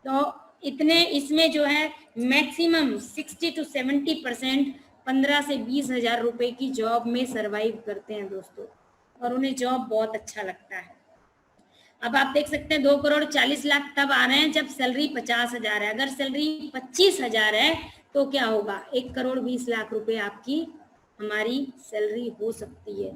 तो इतने इसमें जो है मैक्सिमम 60 to 70% 15 से 20 हजार रुपए की जॉब में सरवाइव करते हैं दोस्तों, और उन्हें जॉब बहुत अच्छा लगता है। अब आप देख सकते हैं 2,40,00,000 तब आ रहे हैं जब सैलरी 50,000 है। अगर सैलरी 25,000 है तो क्या होगा, 1,20,00,000 रुपए आपकी हमारी सैलरी हो सकती है।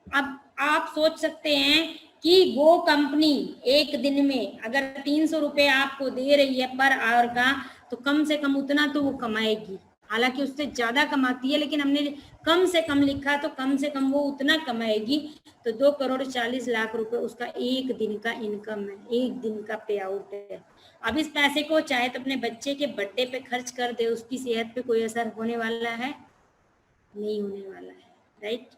अब आप सोच सकते हैं कि वो कंपनी एक दिन में अगर 300 रुपए आपको दे रही है पर आवर का, तो कम से कम उतना तो वो कमाएगी। हालांकि उससे ज्यादा कमाती है, लेकिन हमने कम से कम लिखा तो कम से कम वो उतना कमाएगी। तो 2,40,00,000 रुपए उसका एक दिन का इनकम है, एक दिन का पे आउट है। अब इस पैसे को चाहे तो अपने बच्चे के बर्थडे पे खर्च कर दे, उसकी सेहत पे कोई असर होने वाला है? नहीं होने वाला है, राइट।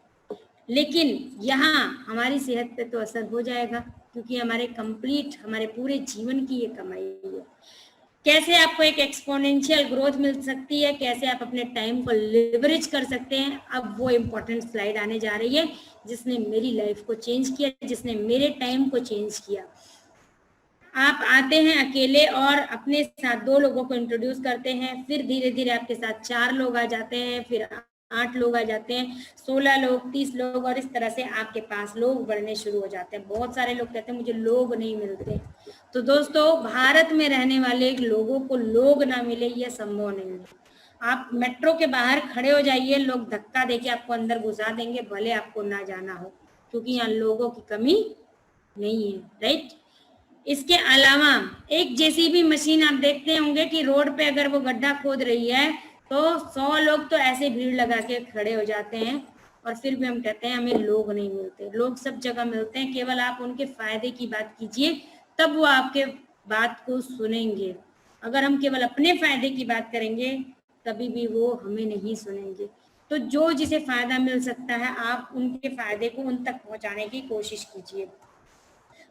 लेकिन यहाँ हमारी सेहत पे तो असर हो जाएगा, क्योंकि हमारे पूरे जीवन की ये कमाई है। कैसे आपको एक एक्सपोनेंशियल ग्रोथ मिल सकती है, कैसे आप अपने टाइम को लेवरेज कर सकते हैं, अब वो इम्पोर्टेंट स्लाइड आने जा रही है जिसने मेरी लाइफ को चेंज किया, जिसने मेरे टाइम को चेंज किया। आप आते हैं अकेले और अपने साथ 2 लोगों को इंट्रोड्यूस करते हैं, फिर धीरे धीरे आपके साथ 4 लोग आ जाते हैं, फिर 8 लोग आ जाते हैं, 16 लोग, 30 लोग, और इस तरह से आपके पास लोग बढ़ने शुरू हो जाते हैं। बहुत सारे लोग कहते हैं मुझे लोग नहीं मिलते। तो दोस्तों, भारत में रहने वाले लोगों को लोग ना मिले यह संभव नहीं है। आप मेट्रो के बाहर खड़े हो जाइए, लोग धक्का देके आपको अंदर घुसा देंगे, भले आपको ना जाना हो, क्योंकि यहाँ लोगों की कमी नहीं है, राइट। इसके अलावा एक जेसीबी मशीन आप देखते होंगे कि रोड पे अगर वो गड्ढा खोद रही है तो 100 लोग तो ऐसे भीड़ लगा के खड़े हो जाते हैं, और फिर भी हम कहते हैं हमें लोग नहीं मिलते। लोग सब जगह मिलते हैं, केवल आप उनके फायदे की बात कीजिए तब वो आपके बात को सुनेंगे। अगर हम केवल अपने फायदे की बात करेंगे तभी भी वो हमें नहीं सुनेंगे। तो जो जिसे फायदा मिल सकता है, आप उनके फायदे को उन तक पहुंचाने की कोशिश कीजिए।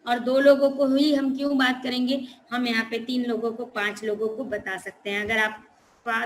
और 2 लोगों को ही हम क्यों बात करेंगे, हम यहाँ पे 3 लोगों को, 5 लोगों को बता सकते हैं। अगर आप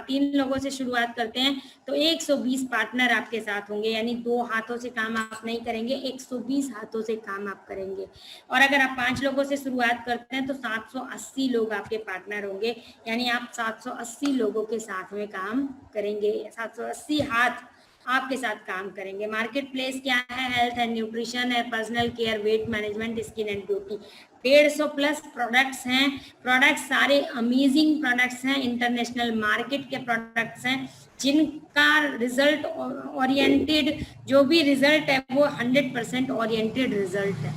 3 लोगों से शुरुआत करते हैं तो 120 पार्टनर आपके साथ होंगे, यानी 2 हाथों से काम आप नहीं करेंगे, 120 हाथों से काम आप करेंगे। और अगर आप 5 लोगों से शुरुआत करते हैं तो 780 लोग आपके पार्टनर होंगे, यानी आप 780 लोगों के साथ में काम करेंगे, 780 हाथ आपके साथ काम करेंगे। मार्केट प्लेस क्या है, हेल्थ एंड न्यूट्रिशन है, personal care, weight management, skin and beauty. 150 plus products हैं। प्रोडक्ट्स सारे अमेजिंग प्रोडक्ट्स हैं, इंटरनेशनल मार्केट के प्रोडक्ट्स हैं, जिनका रिजल्ट ओरिएंटेड, जो भी रिजल्ट है वो 100% ओरिएंटेड रिजल्ट है।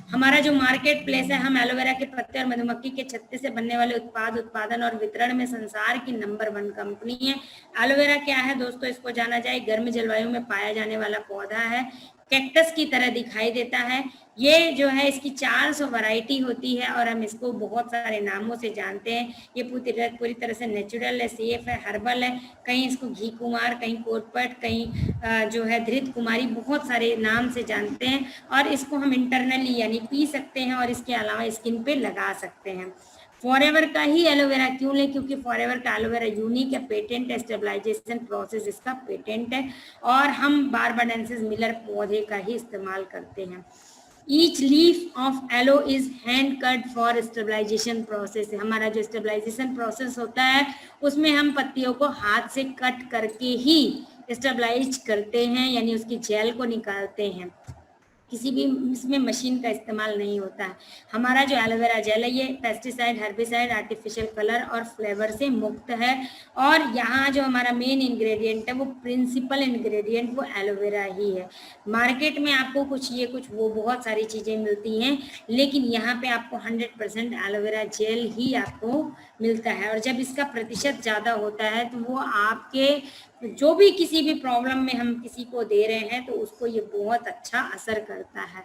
हमारा जो मार्केट प्लेस है, हम एलोवेरा के पत्ते और मधुमक्खी के छत्ते से बनने वाले उत्पादन और वितरण में संसार की नंबर 1 कंपनी है। एलोवेरा क्या है दोस्तों, इसको जाना जाए, गर्म जलवायु में पाया जाने वाला पौधा है, कैक्टस की तरह दिखाई देता है। ये जो है इसकी 400 वैरायटी होती है और हम इसको बहुत सारे नामों से जानते हैं। ये पूरी तरह से नेचुरल है, सेफ है, हर्बल है। कहीं इसको घी कुमार, कहीं कोटपट, कहीं जो है धृत कुमारी, बहुत सारे नाम से जानते हैं। और इसको हम इंटरनली यानी पी सकते हैं और इसके अलावा स्किन पे लगा सकते हैं। फॉरएवर का ही एलोवेरा क्यों लें, क्योंकि फॉरएवर का एलोवेरा यूनिक है, पेटेंट है, स्टेबलाइजेशन प्रोसेस इसका पेटेंट है, और हम बारबाडेंसिस मिलर पौधे का ही इस्तेमाल करते हैं। Each leaf of aloe is hand cut for stabilization process. हमारा जो स्टेबलाइजेशन प्रोसेस होता है उसमें हम पत्तियों को हाथ से कट करके ही स्टेबलाइज करते हैं, यानी उसकी जेल को निकालते हैं। किसी भी इसमें मशीन का इस्तेमाल नहीं होता है। हमारा जो एलोवेरा जेल है ये पेस्टिसाइड, हर्बिसाइड, आर्टिफिशियल कलर और फ्लेवर से मुक्त है। और यहाँ जो हमारा मेन इंग्रेडिएंट है, वो प्रिंसिपल इंग्रेडिएंट वो एलोवेरा ही है। मार्केट में आपको कुछ ये कुछ वो बहुत सारी चीज़ें मिलती हैं, लेकिन यहाँ पे आपको 100% एलोवेरा जेल ही आपको मिलता है। और जब इसका प्रतिशत ज़्यादा होता है तो वो आपके जो भी किसी भी प्रॉब्लम में हम किसी को दे रहे हैं तो उसको ये बहुत अच्छा असर करता है।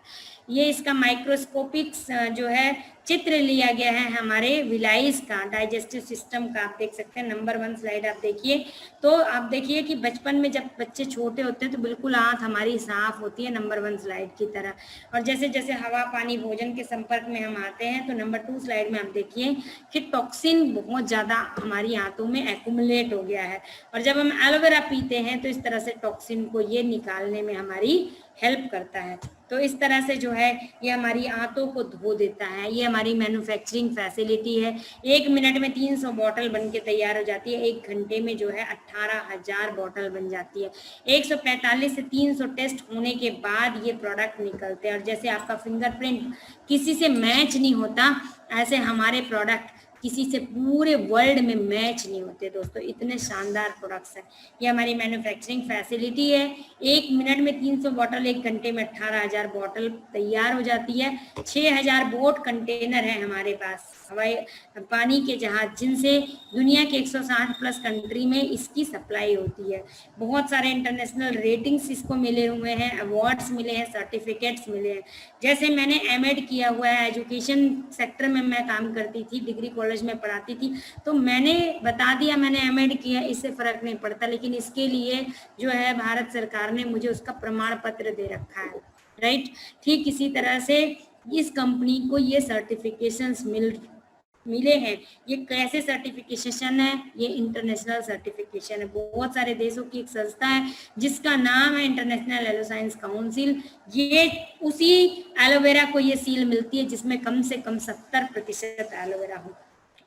ये इसका माइक्रोस्कोपिक जो है चित्र लिया गया है हमारे विलाइस का, डाइजेस्टिव सिस्टम का। आप देख सकते हैं नंबर 1 स्लाइड आप देखिए। तो आप देखिए कि बचपन में जब बच्चे छोटे होते हैं तो बिल्कुल आंत हमारी साफ होती है नंबर 1 स्लाइड की तरह, और जैसे जैसे हवा, पानी, भोजन के संपर्क में हम आते हैं तो नंबर 2 स्लाइड में आप देखिए कि टॉक्सिन बहुत ज़्यादा हमारी आंतों में एक्यूमुलेट हो गया है, और जब हम एलोवेरा पीते हैं तो इस तरह से टॉक्सिन को ये निकालने में हमारी हेल्प करता है। तो इस तरह से जो है ये हमारी आंतों को धो देता है। ये हमारी मैन्युफैक्चरिंग फैसिलिटी है। 1 मिनट में 300 बॉटल बन के तैयार हो जाती है। 1 घंटे में जो है 18,000 बॉटल बन जाती है। 145 से 300 टेस्ट होने के बाद ये प्रोडक्ट निकलते हैं। और जैसे आपका फिंगरप्रिंट किसी से मैच नहीं होता, ऐसे हमारे प्रोडक्ट किसी से पूरे वर्ल्ड में मैच नहीं होते दोस्तों। इतने शानदार प्रोडक्ट्स हैं। ये हमारी मैन्युफैक्चरिंग फैसिलिटी है। 1 मिनट में 300 बॉटल, 1 घंटे में 18,000 बॉटल तैयार हो जाती है। 6,000 बोट कंटेनर है हमारे पास, हवाई पानी के जहाज, जिनसे दुनिया के 160 प्लस कंट्री में इसकी सप्लाई होती है। बहुत सारे इंटरनेशनल रेटिंग्स इसको मिले हुए हैं, अवार्ड्स मिले हैं, सर्टिफिकेट्स मिले हैं। जैसे मैंने एमएड किया हुआ है, एजुकेशन सेक्टर में मैं काम करती थी, डिग्री कॉलेज में पढ़ाती थी, तो मैंने बता दिया मैंने एमएड किया, इससे फर्क नहीं पड़ता। लेकिन इसके लिए जो है भारत सरकार ने मुझे उसका प्रमाण पत्र दे रखा है, राइट। ठीक इसी तरह से इस कंपनी को ये सर्टिफिकेशंस मिले हैं। ये कैसे सर्टिफिकेशन है? ये इंटरनेशनल सर्टिफिकेशन है। बहुत सारे देशों की एक संस्था है जिसका नाम है इंटरनेशनल एलो साइंस काउंसिल। ये उसी एलोवेरा को ये सील मिलती है जिसमें कम से कम 70% एलोवेरा हो।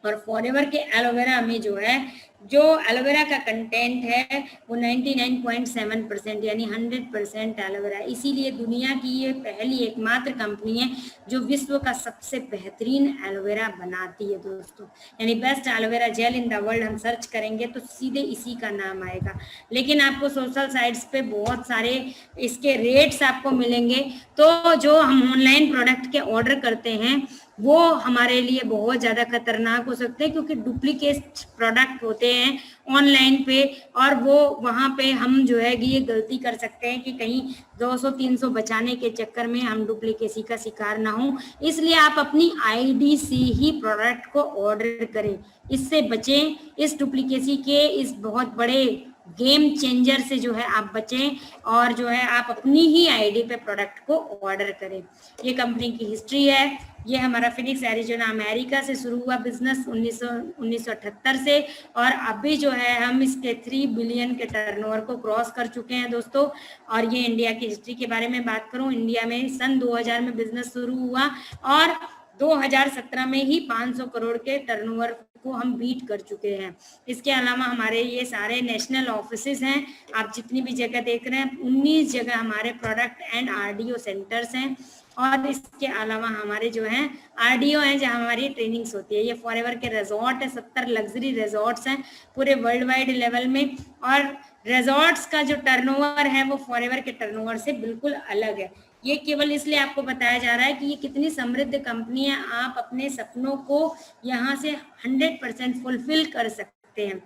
और फॉरएवर के एलोवेरा में जो है, जो एलोवेरा का कंटेंट है वो 99.7% यानी 100% एलोवेरा। इसीलिए दुनिया की ये पहली एकमात्र कंपनी है जो विश्व का सबसे बेहतरीन एलोवेरा बनाती है दोस्तों। यानी best aloe vera gel in the world हम सर्च करेंगे तो सीधे इसी का नाम आएगा। लेकिन आपको सोशल साइट्स पे बहुत सारे इसके रेट्स आपको मिलेंगे, तो जो हम ऑनलाइन प्रोडक्ट के ऑर्डर करते हैं वो हमारे लिए बहुत ज़्यादा खतरनाक हो सकते हैं, क्योंकि डुप्लीकेट प्रोडक्ट होते हैं ऑनलाइन पे। और वो वहाँ पे हम जो है ये गलती कर सकते हैं कि कहीं 200-300 बचाने के चक्कर में हम डुप्लीकेसी का शिकार ना हो। इसलिए आप अपनी आईडी से ही प्रोडक्ट को ऑर्डर करें, इससे बचें। इस डुप्लीकेसी के इस बहुत बड़े गेम चेंजर से जो है आप बचें, और जो है आप अपनी ही आईडी पे प्रोडक्ट को ऑर्डर करें। ये कंपनी की हिस्ट्री है। ये हमारा फिनिक्स एरिजोना अमेरिका से शुरू हुआ बिजनेस 1978 से, और अभी जो है हम इसके 3 बिलियन के टर्नओवर को क्रॉस कर चुके हैं दोस्तों। और ये इंडिया की हिस्ट्री के बारे में बात करूं, इंडिया में सन 2000 में बिजनेस शुरू हुआ और 2017 में ही 500 करोड़ के टर्नओवर को हम बीट कर चुके हैं। इसके अलावा हमारे ये सारे नेशनल ऑफिसेज हैं, आप जितनी भी जगह देख रहे हैं 19 जगह हमारे प्रोडक्ट एंड आरडीओ सेंटर्स हैं। और इसके अलावा हमारे जो हैं आरडीओ हैं जहाँ हमारी ट्रेनिंग्स होती है। ये फॉरएवर के रिजॉर्ट है, 70 लग्जरी रिजॉर्ट्स हैं पूरे वर्ल्ड वाइड लेवल में। और रिजॉर्ट्स का जो टर्नओवर है वो फॉरएवर के टर्नओवर से बिल्कुल अलग है। ये केवल इसलिए आपको बताया जा रहा है कि ये कितनी समृद्ध कंपनी है। आप अपने सपनों को यहाँ से 100% फुलफिल कर सकते हैं।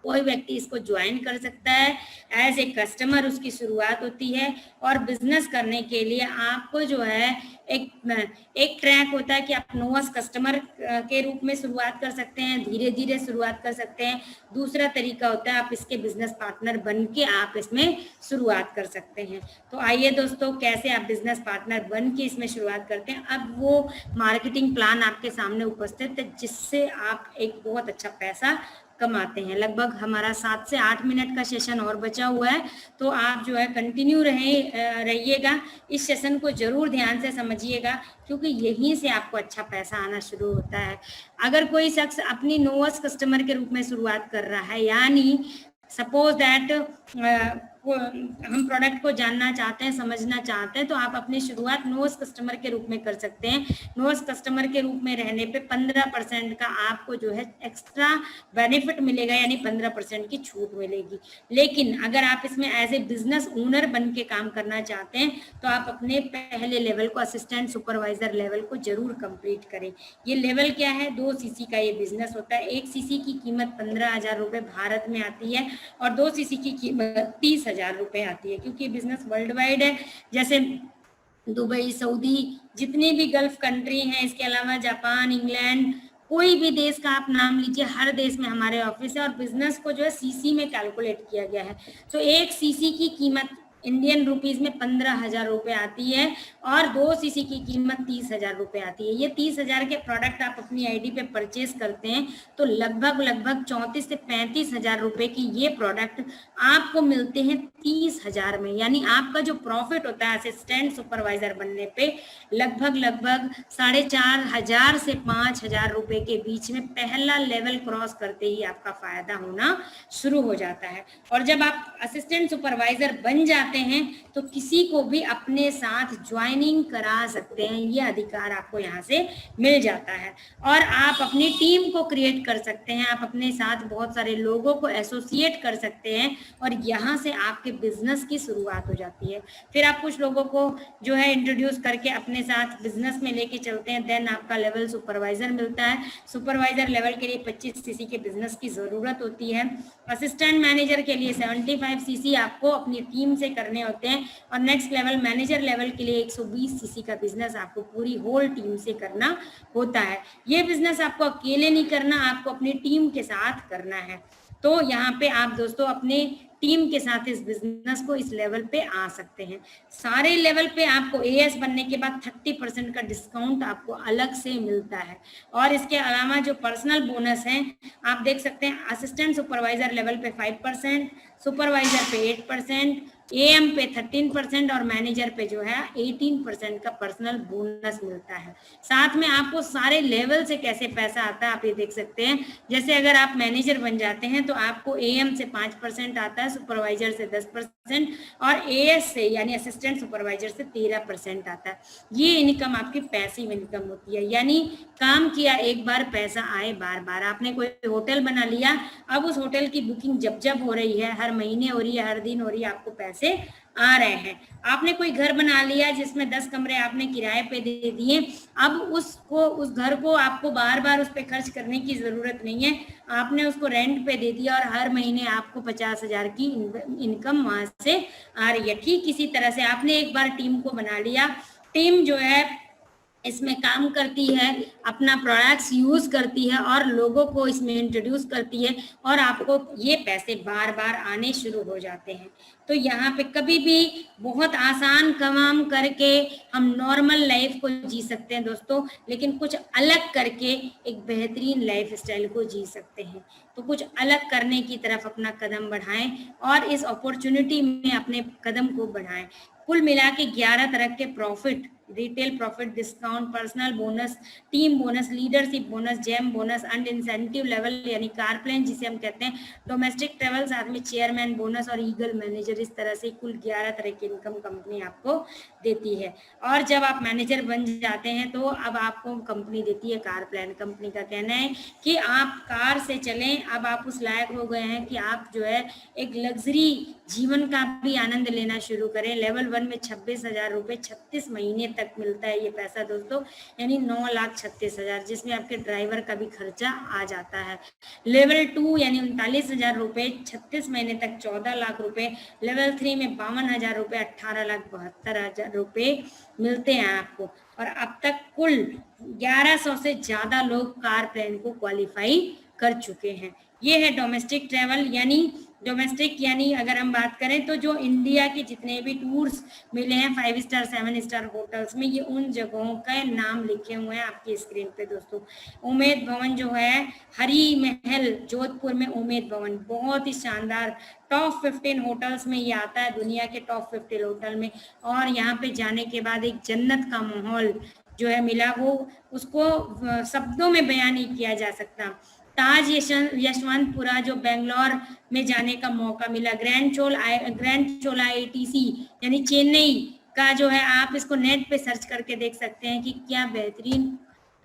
कोई व्यक्ति इसको ज्वाइन कर सकता है, एज ए कस्टमर उसकी शुरुआत होती है। और बिजनेस करने के लिए आपको जो है एक ट्रैक होता है कि आप नोवस कस्टमर के रूप में शुरुआत कर सकते हैं, धीरे धीरे शुरुआत कर सकते हैं। दूसरा तरीका होता है आप इसके बिजनेस पार्टनर बन के आप इसमें शुरुआत कर सकते हैं। तो आइए दोस्तों, कैसे आप बिजनेस पार्टनर बन के इसमें शुरुआत करते हैं। अब वो मार्केटिंग प्लान आपके सामने उपस्थित है जिससे आप एक बहुत अच्छा पैसा कमाते हैं। लगभग हमारा 7 से 8 मिनट का सेशन और बचा हुआ है, तो आप जो है कंटिन्यू रहिएगा। इस सेशन को जरूर ध्यान से समझिएगा, क्योंकि यहीं से आपको अच्छा पैसा आना शुरू होता है। अगर कोई शख्स अपनी नोवस कस्टमर के रूप में शुरुआत कर रहा है, यानी सपोज दैट हम प्रोडक्ट को जानना चाहते हैं, समझना चाहते हैं, तो आप अपनी शुरुआत नोवस कस्टमर के रूप में कर सकते हैं। नोवस कस्टमर के रूप में रहने पे 15% का आपको जो है एक्स्ट्रा बेनिफिट मिलेगा, यानी 15% की छूट मिलेगी। लेकिन अगर आप इसमें एज ए बिजनेस ओनर बन के काम करना चाहते हैं तो आप अपने पहले लेवल को, असिस्टेंट सुपरवाइजर लेवल को जरूर कंप्लीट करें। ये लेवल क्या है? 2 सीसी का ये बिजनेस होता है। 1 सीसी की कीमत 15,000 रुपये भारत में आती है और 2 सीसी की कीमत 30,000 रुपये आती है, क्योंकि बिजनेस वर्ल्ड वाइड है। जैसे दुबई, सऊदी, जितनी भी गल्फ कंट्री हैं, इसके अलावा जापान, इंग्लैंड, कोई भी देश का आप नाम लीजिए, हर देश में हमारे ऑफिस है। और बिजनेस को जो है सीसी में कैलकुलेट किया गया है। तो 1 सीसी की कीमत इंडियन रुपीज में 15,000 रुपए आती है और 2 सीसी की कीमत 30,000 रुपए आती है। ये 30,000 के प्रोडक्ट आप अपनी आईडी पे परचेज करते हैं तो लगभग 34 से 35,000 रुपए की ये प्रोडक्ट आपको मिलते हैं 30,000 में। यानी आपका जो प्रॉफिट होता है असिस्टेंट सुपरवाइजर बनने पे लगभग 4,500 से 5,000 रुपए के बीच में पहला लेवल क्रॉस करते ही आपका फायदा होना शुरू हो जाता है। और जब आप असिस्टेंट सुपरवाइजर बन जाते हैं तो किसी को भी अपने साथ ज्वाइनिंग करा सकते हैं, ये अधिकार आपको यहाँ से मिल जाता है। और आप अपनी टीम को क्रिएट कर सकते हैं, आप अपने साथ बहुत सारे लोगों को एसोसिएट कर सकते हैं और यहाँ से आपके बिजनेस की शुरुआत हो जाती है। फिर आप कुछ लोगों को जो है इंट्रोड्यूस करके अपने साथ बिजनेस में लेके चलते हैं, देन आपका लेवल सुपरवाइजर मिलता है। सुपरवाइजर लेवल के लिए 25 सीसी के बिजनेस की जरूरत होती है। असिस्टेंट मैनेजर के लिए 75 सीसी आपको अपनी टीम से करने होते हैं और नेक्स्ट लेवल मैनेजर लेवल के लिए 120 सीसी का बिजनेस आपको पूरी होल टीम से करना होता है। ये बिजनेस आपको अकेले नहीं करना, आपको अपनी टीम के साथ करना है। तो यहाँ पे आप दोस्तों अपने टीम के साथ इस बिजनेस को इस लेवल पे आ सकते हैं। सारे लेवल पे आपको एएस बनने के बाद 30% का डिस्काउंट आपको अलग से मिलता है। और इसके अलावा जो पर्सनल बोनस है आप देख सकते हैं, असिस्टेंट सुपरवाइजर लेवल पे 5%, सुपरवाइजर पे 8%, एएम पे 13% और मैनेजर पे जो है 18% का पर्सनल बोनस मिलता है। साथ में आपको सारे लेवल से कैसे पैसा आता है आप ये देख सकते हैं। जैसे अगर आप मैनेजर बन जाते हैं तो आपको एएम से 5% आता है, सुपरवाइजर से 10% और एएस से यानी असिस्टेंट सुपरवाइजर से 13% आता है। ये इनकम आपकी पैसिव इनकम होती है, यानी काम किया एक बार पैसा आए बार बार। आपने कोई होटल बना लिया, अब उस होटल की बुकिंग जब जब हो रही है, हर महीने हो रही है, हर दिन हो रही है, आपको पैसे आ रहे हैं। आपने कोई घर बना लिया जिसमें 10 कमरे आपने किराए पे दे दिए, अब उस घर को आपको बार बार उस पर खर्च करने की जरूरत नहीं है, आपने उसको रेंट पे दे दिया और हर महीने आपको 50,000 की इनकम वहां से आ रही है। ठीक इसी तरह से आपने एक बार टीम को बना लिया, टीम जो है इसमें काम करती है, अपना प्रोडक्ट्स यूज करती है और लोगों को इसमें इंट्रोड्यूस करती है और आपको ये पैसे बार बार आने शुरू हो जाते हैं। तो यहाँ पे कभी भी बहुत आसान काम करके हम नॉर्मल लाइफ को जी सकते हैं दोस्तों, लेकिन कुछ अलग करके एक बेहतरीन लाइफ स्टाइल को जी सकते हैं। तो कुछ अलग करने की तरफ अपना कदम बढ़ाएं और इस अपॉर्चुनिटी में अपने कदम को बढ़ाएं। कुल मिला के 11 तरह के profit, retail profit, discount, personal bonus, team bonus, leadership bonus, gem bonus, and incentive level यानी कार प्लान जिसे हम कहते हैं, डोमेस्टिक ट्रेवल, साथ में चेयरमैन बोनस और ईगल मैनेजर, इस तरह से कुल 11 तरह की इनकम कंपनी आपको देती है। और जब आप मैनेजर बन जाते हैं तो अब आपको कंपनी देती है कार प्लान। कंपनी का कहना है कि आप कार से चलें, अब आप उस लायक हो गए हैं कि आप जो है एक लग्जरी जीवन का भी आनंद लेना शुरू करें। लेवल 1 में 26,000 रुपए 36 महीने तक मिलता है ये पैसा दोस्तों, यानी 9,36,000, जिसमें आपके ड्राइवर का भी खर्चा आ जाता है। लेवल 2 यानी 39,000 रुपए 36 महीने तक 14 लाख रुपए। लेवल 3 में 52,000 रुपए 18,72,000 रुपए मिलते हैं आपको। और अब तक कुल 1100 से ज्यादा लोग कार प्लान को क्वालिफाई कर चुके हैं। ये है डोमेस्टिक ट्रैवल, यानी डोमेस्टिक यानी अगर हम बात करें तो जो इंडिया के जितने भी टूर्स मिले हैं 5 स्टार 7 स्टार होटल्स में, ये उन जगहों का नाम लिखे हुए हैं आपकी स्क्रीन पे दोस्तों। उमेद भवन जो है हरी महल जोधपुर में, उमेद भवन बहुत ही शानदार टॉप 15 होटल्स में ये आता है, दुनिया के टॉप 15 होटल में। और यहाँ पे जाने के बाद एक जन्नत का माहौल जो है मिला, वो उसको शब्दों में बयान नहीं किया जा सकता। ताज यशवंतपुरा जो बेंगलोर में जाने का मौका मिला, ग्रैंड चोला आईटीसी यानी चेन्नई का जो है, आप इसको नेट पे सर्च करके देख सकते हैं कि क्या बेहतरीन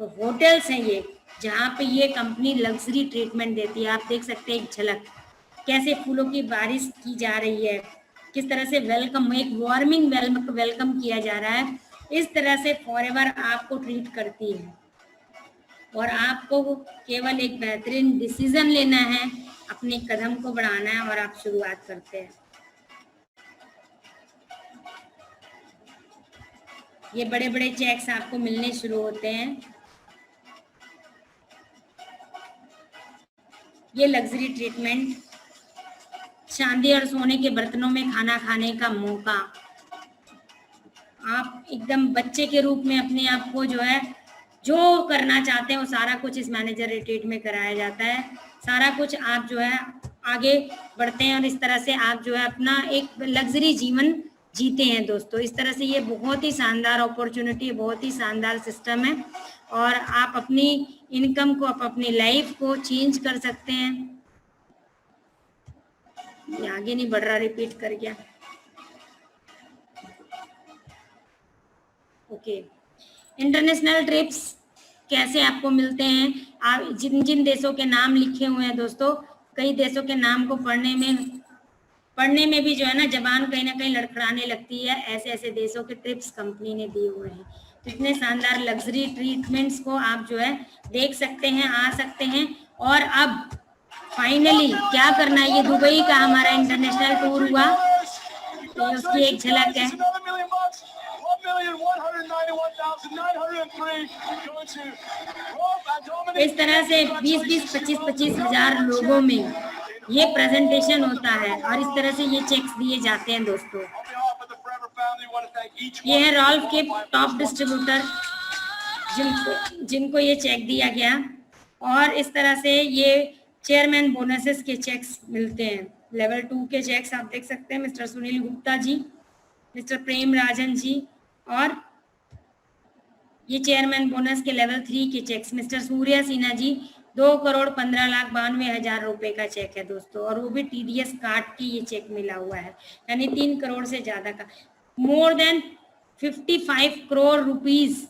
तो होटल्स हैं ये, जहाँ पे ये कंपनी लग्जरी ट्रीटमेंट देती है। आप देख सकते हैं एक झलक, कैसे फूलों की बारिश की जा रही है, किस तरह से वेलकम, एक वार्मिंग वेलकम किया जा रहा है। इस तरह से फॉरएवर आपको ट्रीट करती है और आपको केवल एक बेहतरीन डिसीजन लेना है, अपने कदम को बढ़ाना है और आप शुरुआत करते हैं। ये बड़े बड़े चेक्स आपको मिलने शुरू होते हैं। ये लग्जरी ट्रीटमेंट चांदी और सोने के बर्तनों में खाना खाने का मौका। आप एकदम बच्चे के रूप में अपने आप को जो है, जो करना चाहते हैं वो सारा कुछ इस मैनेजर रिट्रीट में कराया जाता है। सारा कुछ आप जो है आगे बढ़ते हैं और इस तरह से आप जो है अपना एक लग्जरी जीवन जीते हैं दोस्तों। इस तरह से ये बहुत ही शानदार अपॉर्चुनिटी, बहुत ही शानदार सिस्टम है और आप अपनी इनकम को, आप अपनी लाइफ को चेंज कर सकते हैं। ये आगे नहीं बढ़ रहा, रिपीट कर गया। ओके, इंटरनेशनल ट्रिप्स कैसे आपको मिलते हैं? आप जिन जिन देशों के नाम लिखे हुए हैं दोस्तों, कई देशों के नाम को पढ़ने में भी जो है ना जबान कहीं ना कहीं लड़खड़ाने लगती है। ऐसे ऐसे देशों के ट्रिप्स कंपनी ने दिए हुए हैं। तो इतने शानदार लग्जरी ट्रीटमेंट्स को आप जो है देख सकते हैं, आ सकते हैं। और अब फाइनली क्या करना है, ये दुबई का हमारा इंटरनेशनल टूर हुआ, तो उसकी एक झलक है। इस तरह से 20-20, 25-25 हजार लोगों में ये प्रेजेंटेशन होता है और इस तरह से ये चेक्स दिए जाते हैं दोस्तों। ये है रॉल्फ के टॉप डिस्ट्रीब्यूटर जिनको ये चेक दिया गया और इस तरह से ये चेयरमैन बोनसेस के चेक्स मिलते हैं। लेवल 2 के चेक्स आप देख सकते हैं, मिस्टर सुनील गुप्ता जी, मिस्टर प्रेम राजन जी, और ये चेयरमैन बोनस के लेवल 3 के चेक्स मिस्टर सूर्या सिन्हा जी, 2,15,92,000 रुपए का चेक है दोस्तों। और वो भी TDS काट के ये चेक मिला हुआ है, यानी 3 करोड़ से ज्यादा का। More than 55 crore rupees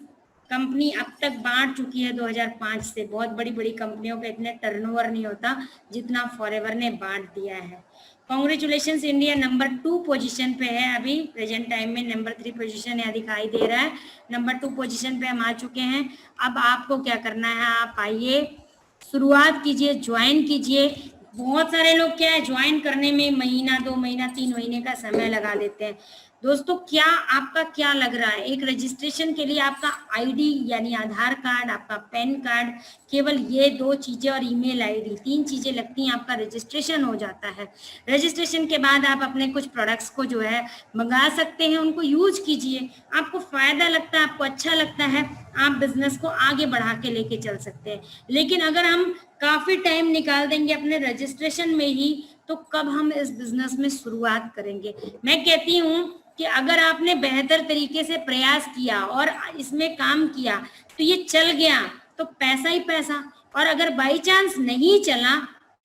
company अब तक बांट चुकी है 2005 से। बहुत बड़ी बड़ी कंपनियों का इतने टर्नओवर नहीं होता जितना फॉरएवर ने बांट दिया है। कॉन्ग्रेचुलेशन, इंडिया नंबर 2 पोजीशन पे है अभी प्रेजेंट टाइम में। नंबर 3 पोजीशन यहाँ दिखाई दे रहा है, नंबर 2 पोजीशन पे हम आ चुके हैं। अब आपको क्या करना है, आप आइए, शुरुआत कीजिए, ज्वाइन कीजिए। बहुत सारे लोग क्या है, ज्वाइन करने में महीना, 2 महीना, 3 महीने का समय लगा देते हैं दोस्तों। क्या आपका क्या लग रहा है, एक रजिस्ट्रेशन के लिए आपका आईडी यानी आधार कार्ड, आपका पैन कार्ड, केवल ये 2 चीजें और ईमेल आईडी, 3 चीजें लगती हैं, आपका रजिस्ट्रेशन हो जाता है। रजिस्ट्रेशन के बाद आप अपने कुछ प्रोडक्ट्स को जो है मंगा सकते हैं, उनको यूज कीजिए। आपको फायदा लगता है, आपको अच्छा लगता है, आप बिजनेस को आगे बढ़ा के लेके चल सकते हैं। लेकिन अगर हम काफी टाइम निकाल देंगे अपने रजिस्ट्रेशन में ही, तो कब हम इस बिजनेस में शुरुआत करेंगे? मैं कहती हूँ कि अगर आपने बेहतर तरीके से प्रयास किया और इसमें काम किया तो ये चल गया तो पैसा ही पैसा, और अगर बाई चांस नहीं चला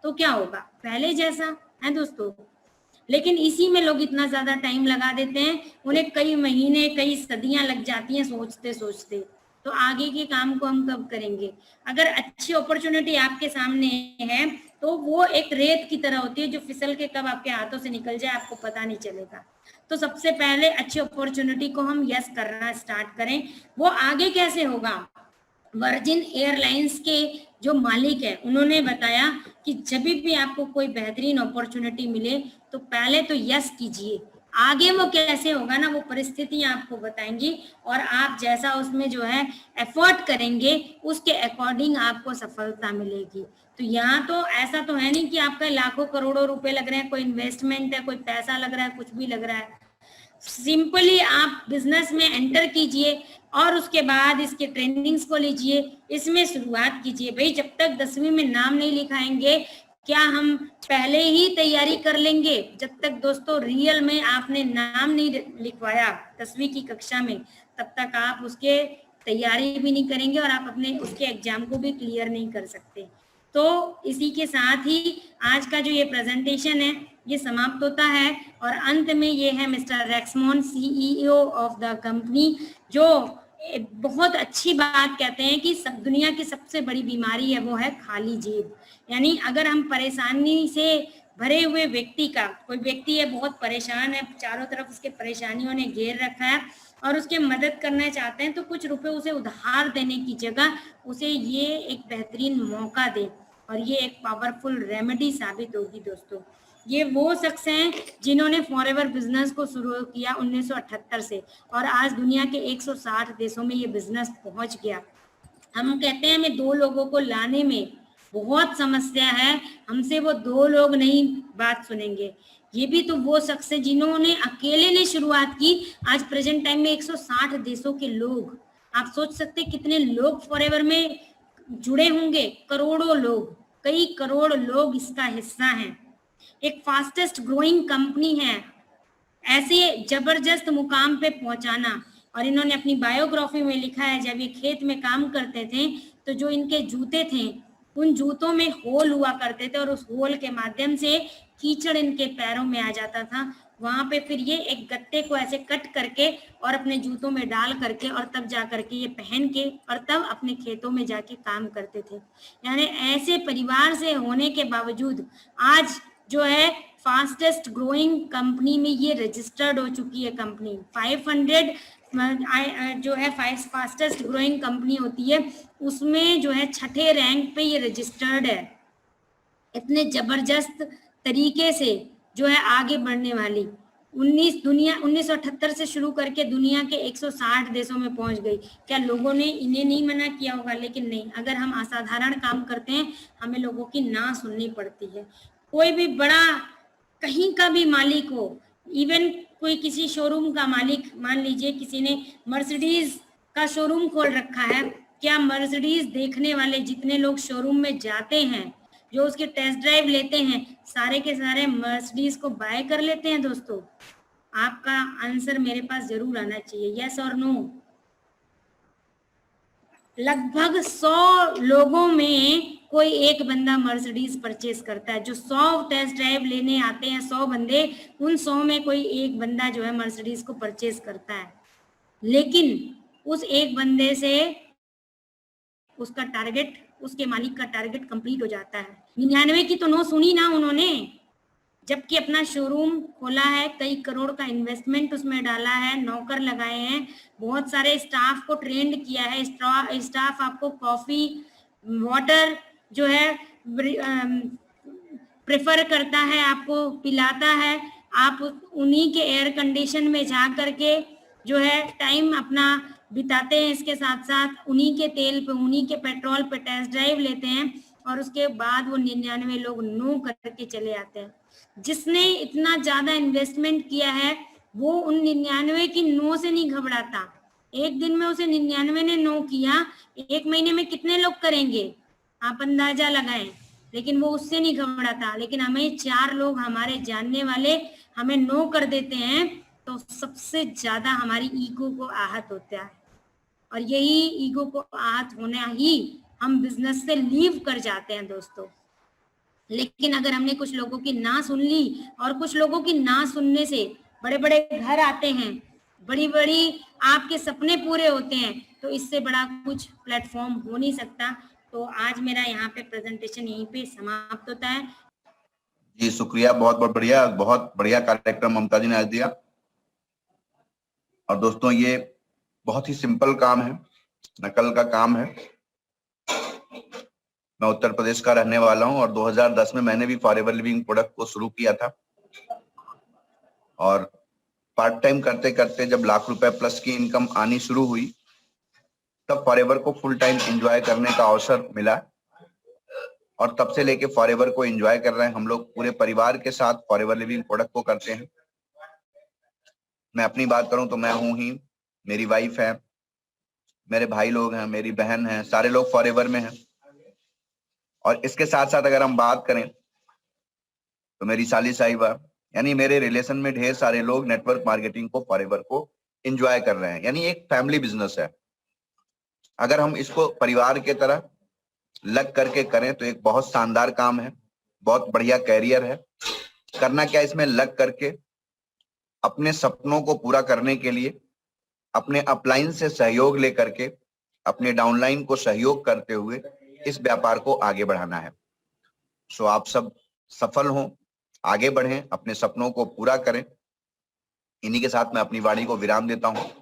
तो क्या होगा, पहले जैसा है दोस्तों। लेकिन इसी में लोग इतना ज्यादा टाइम लगा देते हैं, उन्हें कई महीने, कई सदियां लग जाती हैं सोचते सोचते। तो आगे के काम को हम कब करेंगे? अगर अच्छी अपॉर्चुनिटी आपके सामने है तो वो एक रेत की तरह होती है जो फिसल के कब आपके हाथों से निकल जाए आपको पता नहीं चलेगा। तो सबसे पहले अच्छी अपॉर्चुनिटी को हम यस करना स्टार्ट करें। वो आगे कैसे होगा? वर्जिन एयरलाइंस के जो मालिक है उन्होंने बताया कि जब भी आपको कोई बेहतरीन अपॉर्चुनिटी मिले तो पहले तो यस कीजिए, आगे वो कैसे होगा ना, वो परिस्थितियां आपको बताएंगी और आप जैसा उसमें जो है एफर्ट करेंगे उसके अकॉर्डिंग आपको सफलता मिलेगी। तो यहाँ तो ऐसा तो है नहीं कि आपका लाखों करोड़ों रुपए लग रहे हैं, कोई इन्वेस्टमेंट है, कोई पैसा लग रहा है, कुछ भी लग रहा है। सिंपली आप बिजनेस में एंटर कीजिए और उसके बाद इसके ट्रेनिंग्स को लीजिए, इसमें शुरुआत कीजिए। भाई जब तक 10वीं में नाम नहीं लिखाएंगे क्या हम पहले ही तैयारी कर लेंगे? जब तक दोस्तों रियल में आपने नाम नहीं लिखवाया 10वीं की कक्षा में, तब तक आप उसके तैयारी भी नहीं करेंगे और आप अपने उसके एग्जाम को भी क्लियर नहीं कर सकते। तो इसी के साथ ही आज का जो ये प्रेजेंटेशन है ये समाप्त होता है और अंत में ये है mister Rexmon, CEO of the company, जो बहुत अच्छी बात कहते हैं कि सब दुनिया की सबसे बड़ी बीमारी है वो है खाली जेब। यानी अगर हम परेशानी से भरे हुए व्यक्ति का, कोई व्यक्ति है बहुत परेशान है, चारों तरफ उसके परेशानियों ने घेर रखा है और उसके मदद करना चाहते हैं, तो कुछ रुपए उसे उधार देने की जगह उसे ये एक बेहतरीन मौका दे और ये एक पावरफुल रेमेडी साबित होगी दोस्तों। ये वो शख्स हैं जिन्होंने फॉरएवर बिजनेस को शुरू किया 1978 से और आज दुनिया के 160 देशों में ये बिजनेस पहुंच गया। हम कहते हैं हमें 2 लोगों को लाने में बहुत समस्या है, हमसे वो 2 लोग नहीं बात सुनेंगे। ये भी तो वो शख्स है जिन्होंने अकेले ने शुरुआत की। आज प्रेजेंट टाइम में 160 देशों के लोग, आप सोच सकते कितने लोग फॉरएवर में जुड़े होंगे, करोड़ों लोग, कई करोड़ लोग इसका हिस्सा हैं। एक फास्टेस्ट ग्रोइंग कंपनी है, ऐसे जबरदस्त मुकाम पे पहुंचाना। और इन्होंने अपनी बायोग्राफी में लिखा है, जब ये खेत में काम करते थे तो जो इनके जूते थे उन जूतों में होल हुआ करते थे और उस होल के माध्यम से कीचड़ इनके पैरों में आ जाता था। वहां पे फिर ये एक गत्ते को ऐसे कट करके और अपने जूतों में डाल करके और तब जा करके ये पहन के और तब अपने खेतों में जाके काम करते थे। यानी ऐसे परिवार से होने के बावजूद आज जो है फास्टेस्ट ग्रोइंग कंपनी में ये रजिस्टर्ड हो चुकी है कंपनी। 500 जो है फास्टेस्ट ग्रोइंग कंपनी होती है उसमें जो है 6ठे रैंक पे ये रजिस्टर्ड है। इतने जबरदस्त तरीके से जो है आगे बढ़ने वाली 1978 से शुरू करके दुनिया के 160 देशों में पहुंच गई। क्या लोगों ने इन्हें नहीं मना किया होगा? लेकिन नहीं, अगर हम असाधारण काम करते हैं हमें लोगों की ना सुननी पड़ती है। कोई भी बड़ा कहीं का भी मालिक हो, इवन कोई किसी शोरूम का मालिक, मान लीजिए किसी ने मर्सिडीज का शोरूम खोल रखा है, क्या मर्सिडीज देखने वाले जितने लोग शोरूम में जाते हैं, जो उसके टेस्ट ड्राइव लेते हैं, सारे के सारे मर्सिडीज को बाय कर लेते हैं? दोस्तों, आपका आंसर मेरे पास जरूर आना चाहिए, यस और नो। लगभग 100 लोगों में कोई एक बंदा मर्सिडीज परचेस करता है। जो 100 टेस्ट ड्राइव लेने आते हैं 100 बंदे, उन 100 में कोई एक बंदा जो है मर्सिडीज को परचेस करता है। लेकिन उस एक बंदे से उसका टारगेट, उसके मालिक का टारगेट कंप्लीट हो जाता है। 99 की तो नो सुनी ना उन्होंने, जबकि अपना शोरूम खोला है, कई करोड़ का इन्वेस्टमेंट उसमें डाला है, नौकर लगाए हैं, बहुत सारे स्टाफ को ट्रेंड किया है। स्टाफ आपको कॉफी वाटर जो है प्रेफर करता है, आपको पिलाता है। आप उन्हीं के एयर कंडीशन में जा करके जो है टाइम अपना बिताते हैं। इसके साथ साथ उन्हीं के तेल पे, उन्हीं के पेट्रोल पे टेस्ट ड्राइव लेते हैं और उसके बाद वो 99 लोग नो करके चले आते हैं। जिसने इतना ज्यादा इन्वेस्टमेंट किया है वो उन 99 की नो से नहीं घबराता। एक दिन में उसे 99 ने नो किया, एक महीने में कितने लोग करेंगे आप अंदाजा लगाएं। लेकिन वो उससे नहीं घबराता। लेकिन हमें 4 लोग हमारे जानने वाले हमें नो कर देते हैं तो सबसे ज्यादा हमारी ईगो को आहत होता है, और यही ईगो को आहत होना ही हम बिजनेस से लीव कर जाते हैं दोस्तों। लेकिन अगर हमने कुछ लोगों की ना सुन ली, और कुछ लोगों की ना सुनने से बड़े बड़े घर आते हैं, बड़ी बड़ी आपके सपने पूरे होते हैं, तो इससे बड़ा कुछ प्लेटफॉर्म हो नहीं सकता। तो आज मेरा यहाँ पे प्रेजेंटेशन यहीं पे समाप्त होता है। जी शुक्रिया, बहुत बहुत बढ़िया कार्यक्रम ममता जी ने आज दिया। और दोस्तों ये बहुत ही सिंपल काम है, नकल का काम है। मैं उत्तर प्रदेश का रहने वाला हूं और 2010 में मैंने भी फॉरएवर लिविंग प्रोडक्ट को शुरू किया था। और पार्ट टाइम करते करते जब लाख रुपए प्लस की इनकम आनी शुरू हुई, तब फॉरएवर को फुल टाइम एंजॉय करने का अवसर मिला। और तब से लेके फॉरएवर को एंजॉय कर रहे हैं हम लोग, पूरे परिवार के साथ फॉरएवर लिविंग प्रोडक्ट को करते हैं। मैं अपनी बात करूं तो मैं हूं ही, मेरी वाइफ है, मेरे भाई लोग हैं, मेरी बहन है, सारे लोग फॉरएवर में हैं। और इसके साथ साथ अगर हम बात करें तो मेरी साली साहिबा, यानी मेरे रिलेशन में ढेर सारे लोग नेटवर्क मार्केटिंग को, फॉरएवर को एंजॉय कर रहे हैं। यानी एक फैमिली बिजनेस है। अगर हम इसको परिवार के तरह लग करके करें तो एक बहुत शानदार काम है, बहुत बढ़िया कैरियर है। करना क्या, इसमें लग करके अपने सपनों को पूरा करने के लिए अपने अपलाइन से सहयोग लेकर के, अपने डाउनलाइन को सहयोग करते हुए इस व्यापार को आगे बढ़ाना है। सो आप सब सफल हों, आगे बढ़ें, अपने सपनों को पूरा करें। इन्हीं के साथ मैं अपनी वाणी को विराम देता हूं।